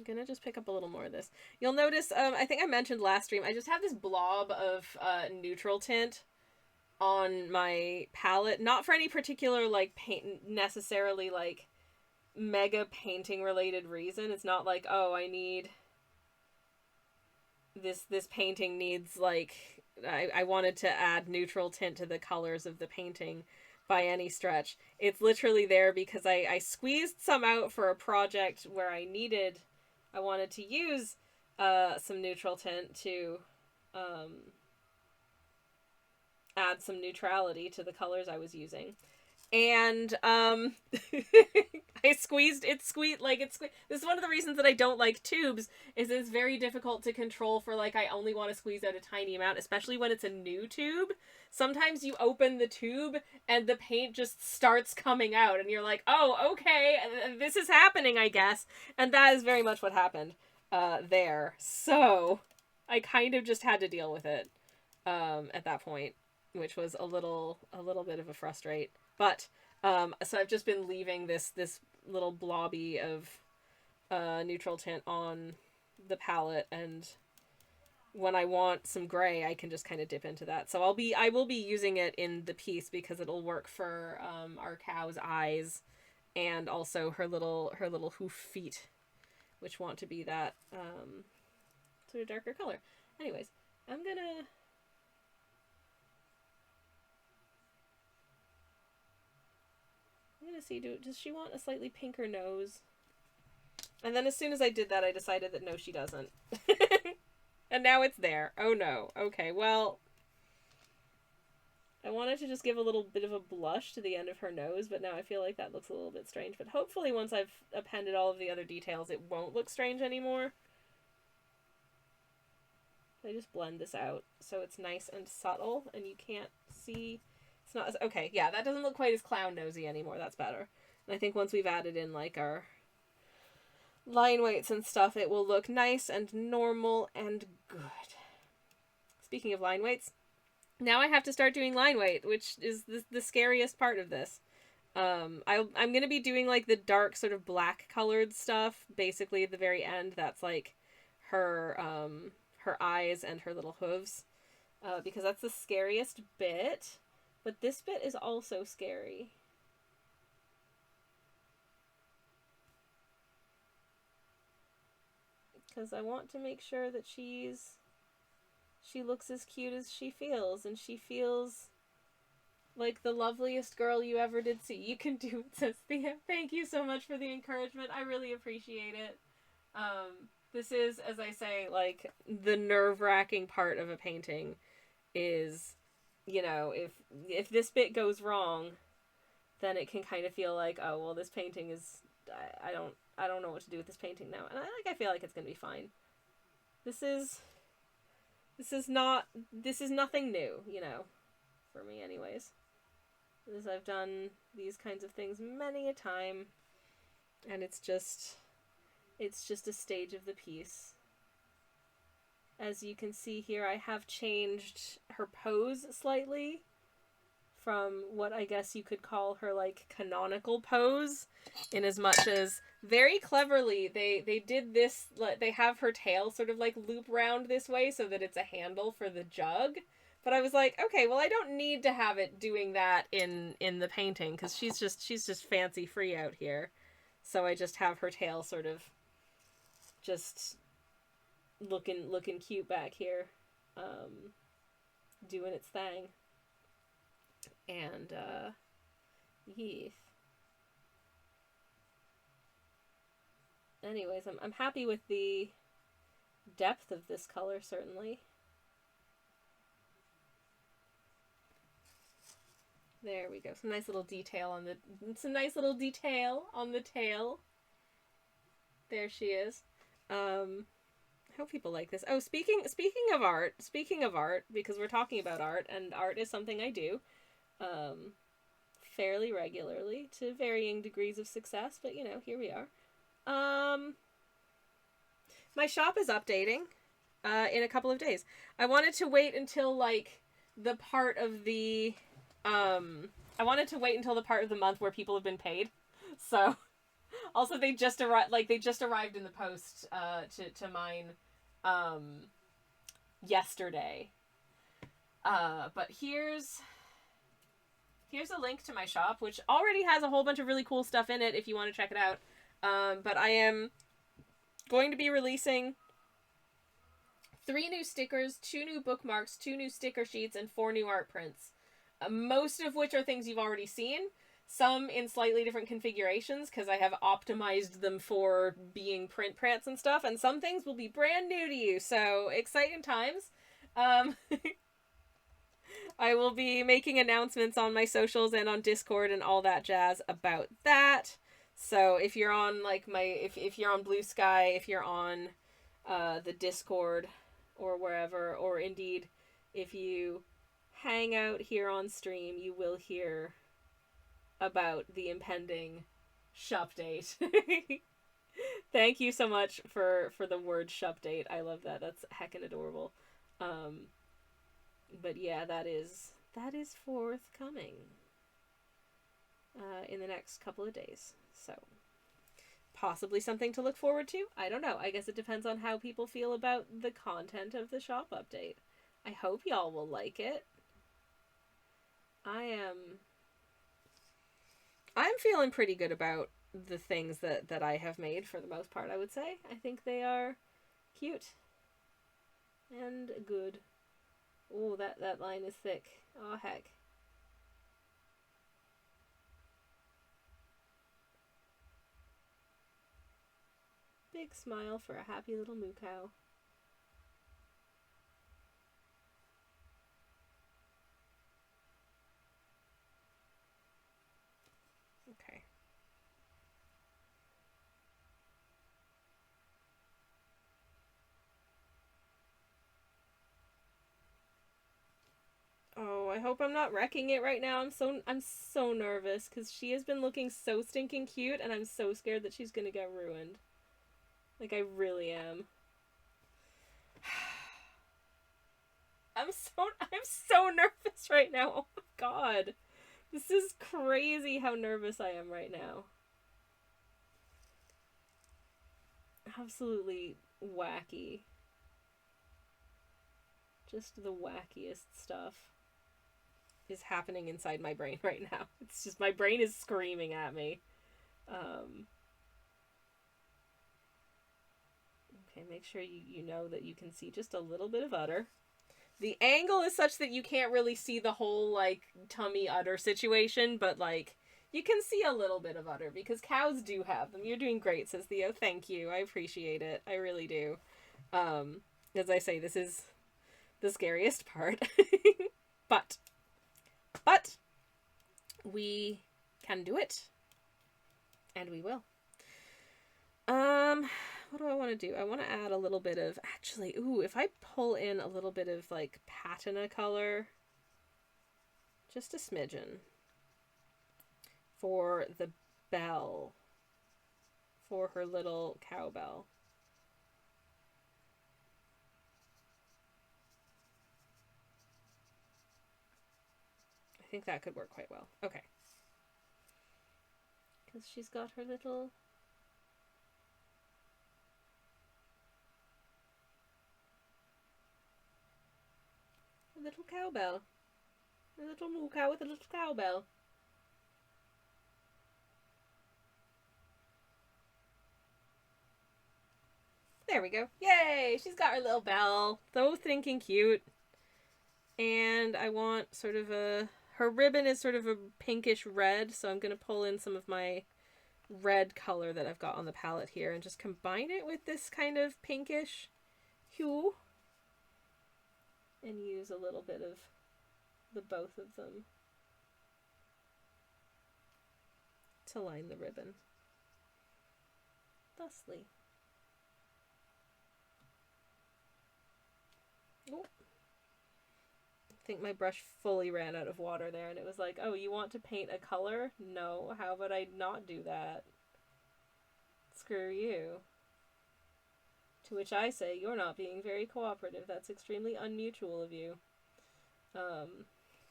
gonna just pick up a little more of this. You'll notice, I think I mentioned last stream, I just have this blob of neutral tint on my palette. Not for any particular, like, paint, necessarily, like, mega painting related reason. It's not like, oh, I need... This painting needs, like, I wanted to add neutral tint to the colors of the painting by any stretch. It's literally there because I squeezed some out for a project where I wanted to use some neutral tint to add some neutrality to the colors I was using. And this is one of the reasons that I don't like tubes, is it's very difficult to control for, like, I only want to squeeze out a tiny amount, especially when it's a new tube. Sometimes you open the tube and the paint just starts coming out and you're like, oh, okay, this is happening, I guess. And that is very much what happened there. So I kind of just had to deal with it at that point, which was a little bit of a frustrate. But, so I've just been leaving this little blobby of neutral tint on the palette, and when I want some gray, I can just kind of dip into that. So I will be using it in the piece because it'll work for our cow's eyes and also her little hoof feet, which want to be that sort of darker color. Anyways, I'm gonna see, does she want a slightly pinker nose? And then as soon as I did that, I decided that no, she doesn't. And now it's there. Oh no. Okay, well, I wanted to just give a little bit of a blush to the end of her nose, but now I feel like that looks a little bit strange. But hopefully once I've appended all of the other details, it won't look strange anymore. I just blend this out so it's nice and subtle and you can't see. It's not as, okay, yeah, that doesn't look quite as clown nosy anymore. That's better. And I think once we've added in, like, our line weights and stuff, it will look nice and normal and good. Speaking of line weights, now I have to start doing line weight, which is the scariest part of this. I'm going to be doing, like, the dark sort of black colored stuff, basically at the very end. That's, like, her eyes and her little hooves, because that's the scariest bit. But this bit is also scary. Because I want to make sure that she looks as cute as she feels, and she feels like the loveliest girl you ever did see. You can do it, says Thea. Thank you so much for the encouragement. I really appreciate it. This is, as I say, like, the nerve-wracking part of a painting is, you know, if this bit goes wrong, then it can kind of feel like, oh, well, this painting is, I don't know what to do with this painting now. And I feel like it's going to be fine. This is nothing new, you know, for me anyways. As I've done these kinds of things many a time, and it's just a stage of the piece. As you can see here, I have changed her pose slightly from what I guess you could call her, like, canonical pose, in as much as very cleverly they did this, they have her tail sort of, like, loop round this way so that it's a handle for the jug. But I was like, okay, well, I don't need to have it doing that in the painting, because she's just fancy free out here. So I just have her tail sort of just looking cute back here, doing its thing. And yeeth. anyways, I'm happy with the depth of this color, certainly. There we go. Some nice little detail on the tail. There she is. I hope people like this. Oh, speaking of art, because we're talking about art, and art is something I do fairly regularly to varying degrees of success, but you know, here we are. My shop is updating in a couple of days. I wanted to wait until like the part of the month where people have been paid. So also they just arrived in the post to mine yesterday. But here's a link to my shop, which already has a whole bunch of really cool stuff in it if you want to check it out. But I am going to be releasing 3 new stickers, 2 new bookmarks, 2 new sticker sheets, and 4 new art prints. Most of which are things you've already seen. Some in slightly different configurations, because I have optimized them for being print prints and stuff. And some things will be brand new to you, so exciting times. I will be making announcements on my socials and on Discord and all that jazz about that. So if you're on like if you're on Blue Sky, if you're on the Discord or wherever, or indeed if you hang out here on stream, you will hear about the impending shop date. Thank you so much for the word shop date. I love that. That's heckin' adorable. But yeah, that is forthcoming in the next couple of days. So possibly something to look forward to. I don't know. I guess it depends on how people feel about the content of the shop update. I hope y'all will like it. I'm feeling pretty good about the things that I have made for the most part, I would say. I think they are cute and good. Oh, that line is thick. Oh, heck. Big smile for a happy little MOOCOW. Okay. Oh, I hope I'm not wrecking it right now. I'm so nervous because she has been looking so stinking cute, and I'm so scared that she's gonna get ruined. Like, I really am. I'm so nervous right now. Oh my god. This is crazy how nervous I am right now. Absolutely wacky. Just the wackiest stuff is happening inside my brain right now. It's just, my brain is screaming at me. Okay, make sure you know that you can see just a little bit of udder. The angle is such that you can't really see the whole, like, tummy udder situation, but, like, you can see a little bit of udder, because cows do have them. You're doing great, says Theo. Thank you. I appreciate it. I really do. As I say, this is the scariest part. But we can do it. And we will. What do I want to do? I want to add a little bit of, actually, ooh, if I pull in a little bit of, like, patina color, just a smidgen, for the bell, for her little cowbell. I think that could work quite well. Okay. Because she's got her little cowbell. A little MOOCOW with a little cowbell. There we go. Yay! She's got her little bell. So stinking cute. And I want sort of a... Her ribbon is sort of a pinkish red, so I'm going to pull in some of my red color that I've got on the palette here and just combine it with this kind of pinkish hue and use a little bit of the both of them to line the ribbon. Thusly. Oh. I think my brush fully ran out of water there, and it was like, oh, you want to paint a color? No, how about I not do that? Screw you. To which I say, you're not being very cooperative. That's extremely unmutual of you.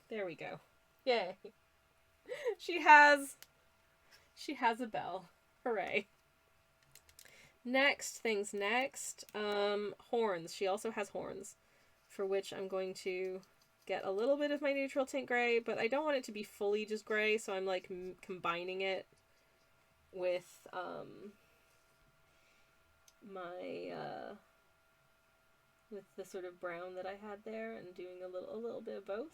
There we go. Yay. She has a bell. Hooray. Next, things next. Horns. She also has horns, for which I'm going to get a little bit of my neutral tint gray, but I don't want it to be fully just gray, so I'm like combining it with with the sort of brown that I had there and doing a little bit of both.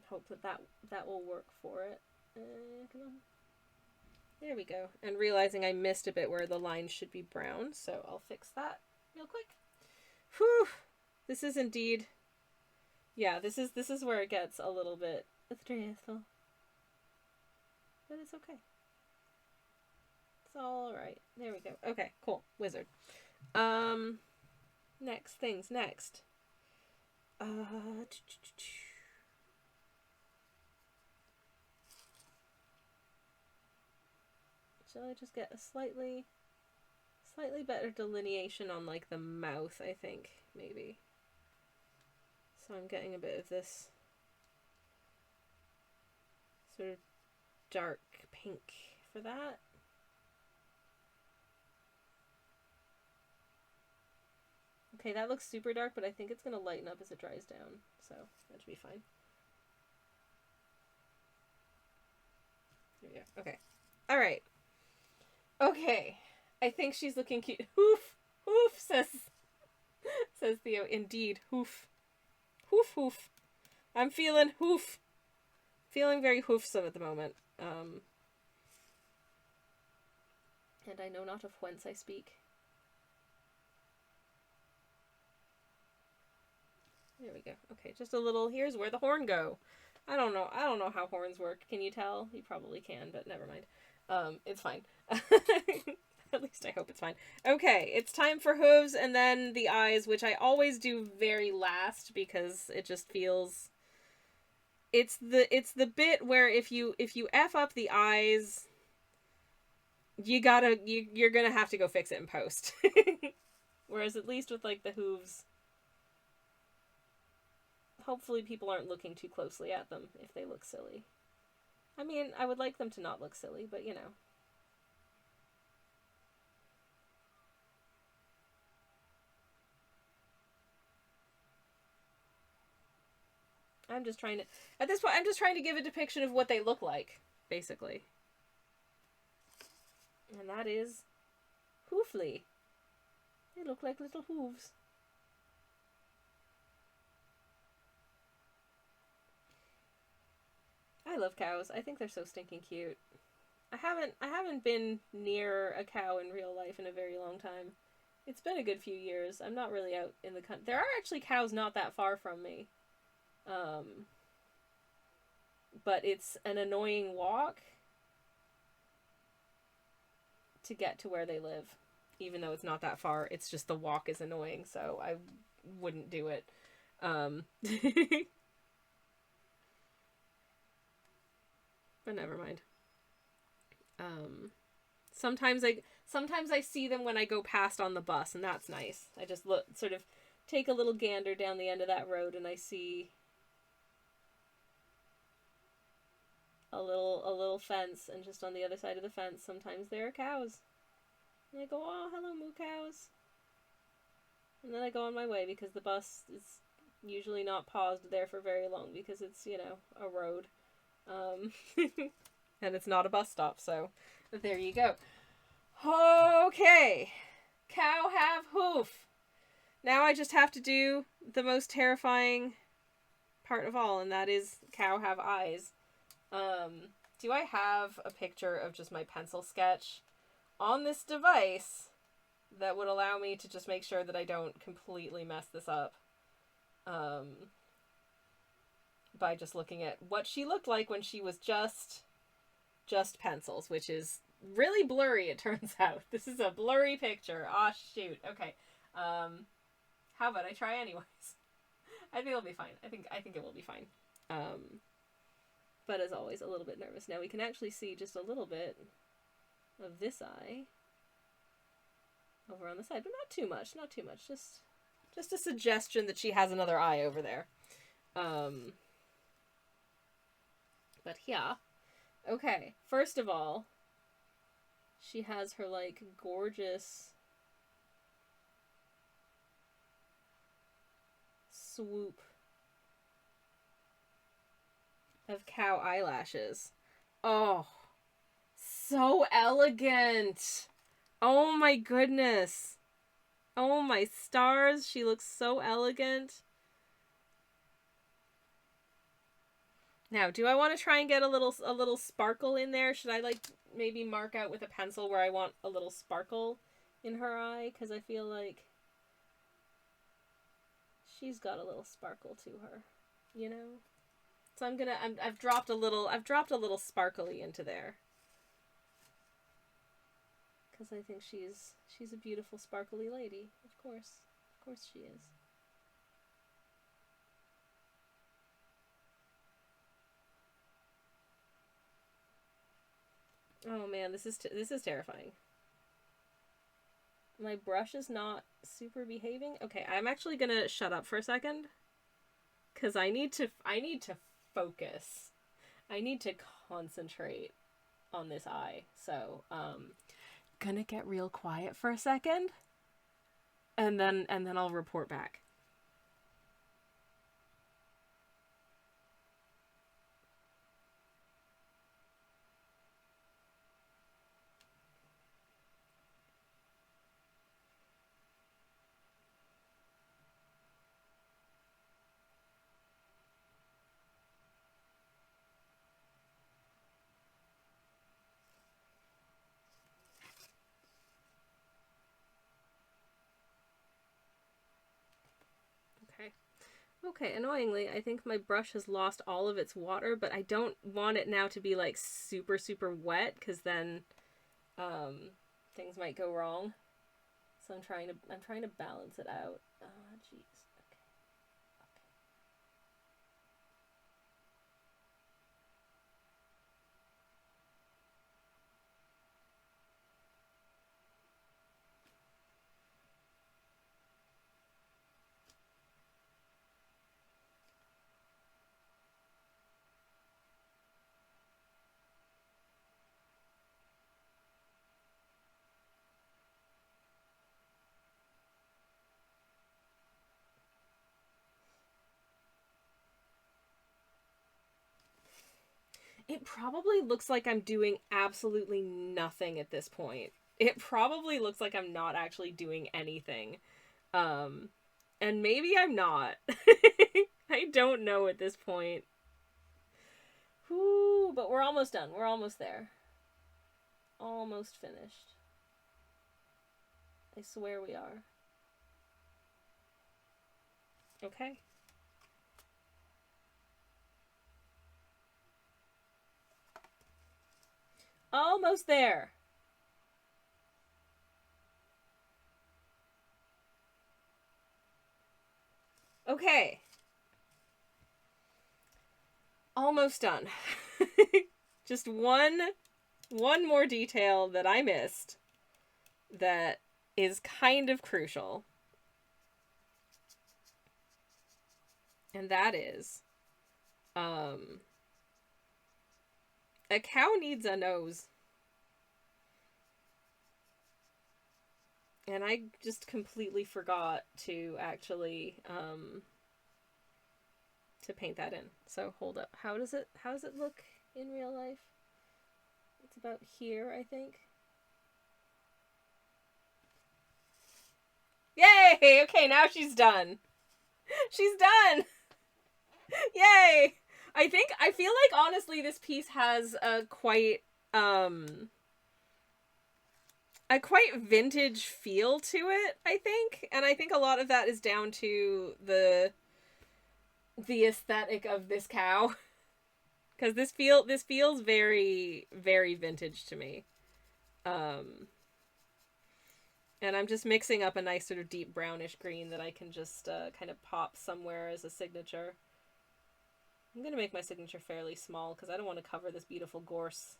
Hope that will work for it. Come on. There we go. And realizing I missed a bit where the lines should be brown, so I'll fix that real quick. Whew! This is indeed... Yeah, this is where it gets a little bit stressful. But it's okay. It's alright. There we go. Okay, cool. Wizard. Next things next. Shall I just get a slightly better delineation on like the mouth, I think, maybe. So I'm getting a bit of this sort of dark pink for that. Okay, that looks super dark, but I think it's going to lighten up as it dries down, so that should be fine. There we go. Okay. All right. Okay. I think she's looking cute. Hoof! Hoof, says Theo. Indeed, hoof. Hoof, hoof. I'm feeling hoof. Feeling very hoofsome at the moment. And I know not of whence I speak. There we go. Okay, just a little, here's where the horn go. I don't know how horns work. Can you tell? You probably can, but never mind. It's fine. At least I hope it's fine. Okay, it's time for hooves and then the eyes, which I always do very last because it just feels... It's the bit where if you F up the eyes, you're gonna have to go fix it in post. Whereas at least with like the hooves, hopefully people aren't looking too closely at them if they look silly. I mean, I would like them to not look silly, but you know. I'm just trying to, at this point, I'm just trying to give a depiction of what they look like, basically. And that is hoofly. They look like little hooves. I love cows. I think they're so stinking cute. I haven't been near a cow in real life in a very long time. It's been a good few years. I'm not really out in the country. There are actually cows not that far from me. But it's an annoying walk to get to where they live. Even though it's not that far, it's just the walk is annoying, so I wouldn't do it. But never mind. Sometimes I see them when I go past on the bus, and that's nice. I just sort of take a little gander down the end of that road, and I see a little fence, and just on the other side of the fence, sometimes there are cows. And I go, oh, hello, moo cows. And then I go on my way, because the bus is usually not paused there for very long, because it's, you know, a road. And it's not a bus stop, so there you go. Okay. Cow have hoof. now I just have to do the most terrifying part of all, and that is cow have eyes. Do I have a picture of just my pencil sketch on this device that would allow me to just make sure that I don't completely mess this up? By just looking at what she looked like when she was just pencils, which is really blurry, it turns out. This is a blurry picture. Aw, shoot. Okay. How about I try anyways? I think it'll be fine. I think it will be fine. But as always, a little bit nervous. Now we can actually see just a little bit of this eye over on the side, but not too much. Not too much. Just a suggestion that she has another eye over there. But yeah. Okay. First of all, she has her, like, gorgeous swoop of cow eyelashes. Oh, so elegant. Oh my goodness. Oh my stars, she looks so elegant. Now, do I want to try and get a little sparkle in there? Should I, like, maybe mark out with a pencil where I want a little sparkle in her eye? Because I feel like she's got a little sparkle to her, you know? So I've dropped a little sparkly into there. Because I think she's a beautiful sparkly lady. Of course she is. Oh man, this is terrifying. My brush is not super behaving. Okay, I'm actually gonna shut up for a second. Cause I need to focus. I need to concentrate on this eye. So, gonna get real quiet for a second. And then I'll report back. Okay, annoyingly, I think my brush has lost all of its water, but I don't want it now to be, like, super, super wet, because then, things might go wrong. So I'm trying to balance it out. Oh, jeez. Okay. It probably looks like I'm doing absolutely nothing at this point. It probably looks like I'm not actually doing anything. And maybe I'm not. I don't know at this point. Whew, but we're almost done. We're almost there. Almost finished. I swear we are. Okay. Almost there. Okay. Almost done. Just one more detail that I missed that is kind of crucial. And that is, a cow needs a nose. And I just completely forgot to actually, to paint that in. So hold up. How does it look in real life? It's about here, I think. Yay! Okay, now she's done. She's done! Yay! I feel like, honestly, this piece has a quite vintage feel to it, I think. And I think a lot of that is down to the aesthetic of this cow. Because this feels very, very vintage to me. And I'm just mixing up a nice sort of deep brownish green that I can just kind of pop somewhere as a signature. I'm going to make my signature fairly small because I don't want to cover this beautiful gorse.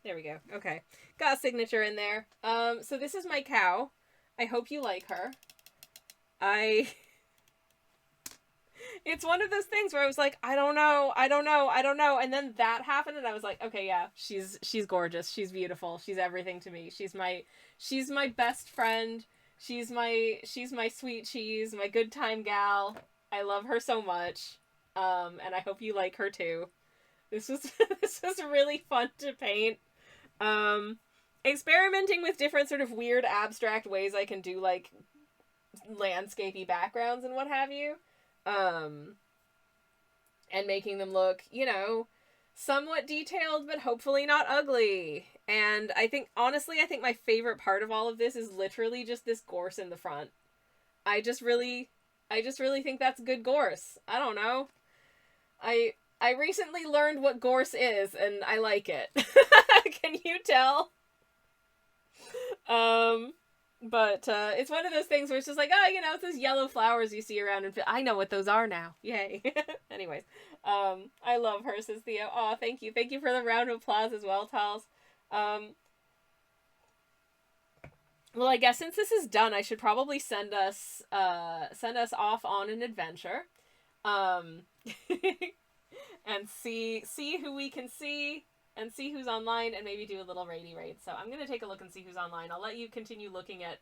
There we go. Okay. Got a signature in there. So this is my cow. I hope you like her. It's one of those things where I was like, I don't know. And then that happened and I was like, okay, yeah, she's gorgeous. She's beautiful. She's everything to me. She's my best friend. She's my sweet cheese, my good time gal. I love her so much. And I hope you like her too. This was really fun to paint. Experimenting with different sort of weird abstract ways I can do like landscapey backgrounds and what have you. And making them look, you know, somewhat detailed, but hopefully not ugly. And I think, honestly, my favorite part of all of this is literally just this gorse in the front. I just really think that's good gorse. I don't know. I recently learned what gorse is, and I like it. Can you tell? But it's one of those things where it's just like, oh, you know, it's those yellow flowers you see around, and I know what those are now. Yay. Anyways, I love her, says Theo. Aw, thank you. Thank you for the round of applause as well, Tals. Well, I guess since this is done, I should probably send us off on an adventure. And see who we can see. And see who's online, and maybe do a little raid. So I'm going to take a look and see who's online. I'll let you continue looking at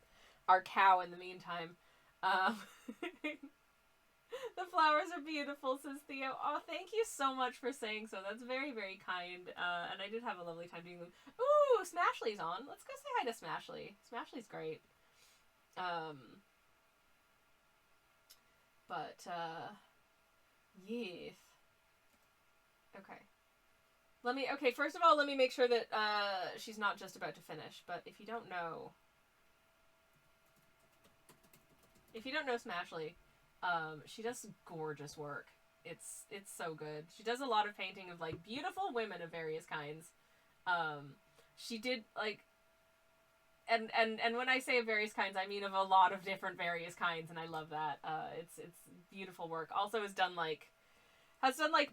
our cow in the meantime. The flowers are beautiful, says Theo. Oh, thank you so much for saying so. That's very, very kind. And I did have a lovely time doing them. Ooh, Smashly's on. Let's go say hi to Smashly. Smashly's great. Yes. Okay. First of all, let me make sure that she's not just about to finish. But if you don't know Smashly, she does gorgeous work. It's so good. She does a lot of painting of like beautiful women of various kinds. She did like, and when I say of various kinds, I mean of a lot of different various kinds, and I love that. It's beautiful work. Also has done like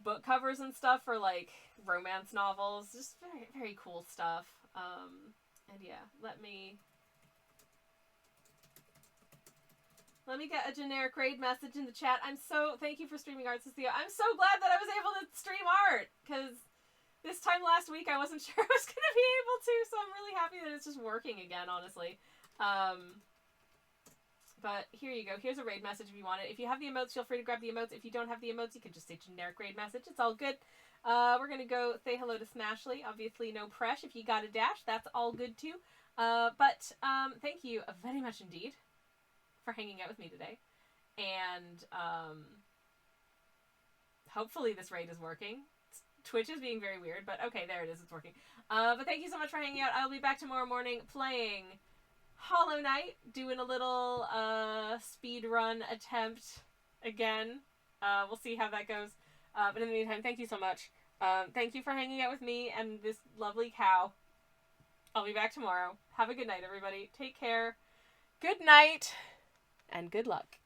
book covers and stuff for like romance novels. Just very, very cool stuff. And yeah, let me get a generic raid message in the chat. Thank you for streaming art, Cecilia. I'm so glad that I was able to stream art, because this time last week I wasn't sure I was going to be able to, so I'm really happy that it's just working again, honestly. But here you go. Here's a raid message if you want it. If you have the emotes, feel free to grab the emotes. If you don't have the emotes, you can just say generic raid message. It's all good. We're going to go say hello to Smashly. Obviously, no press. If you got a dash, that's all good too. But thank you very much indeed for hanging out with me today. And hopefully this raid is working. Twitch is being very weird, but okay, there it is. It's working. But thank you so much for hanging out. I'll be back tomorrow morning playing Hollow Knight, doing a little speed run attempt again. We'll see how that goes. But in the meantime, thank you so much. Thank you for hanging out with me and this lovely cow. I'll be back tomorrow. Have a good night, everybody. Take care. Good night, and good luck.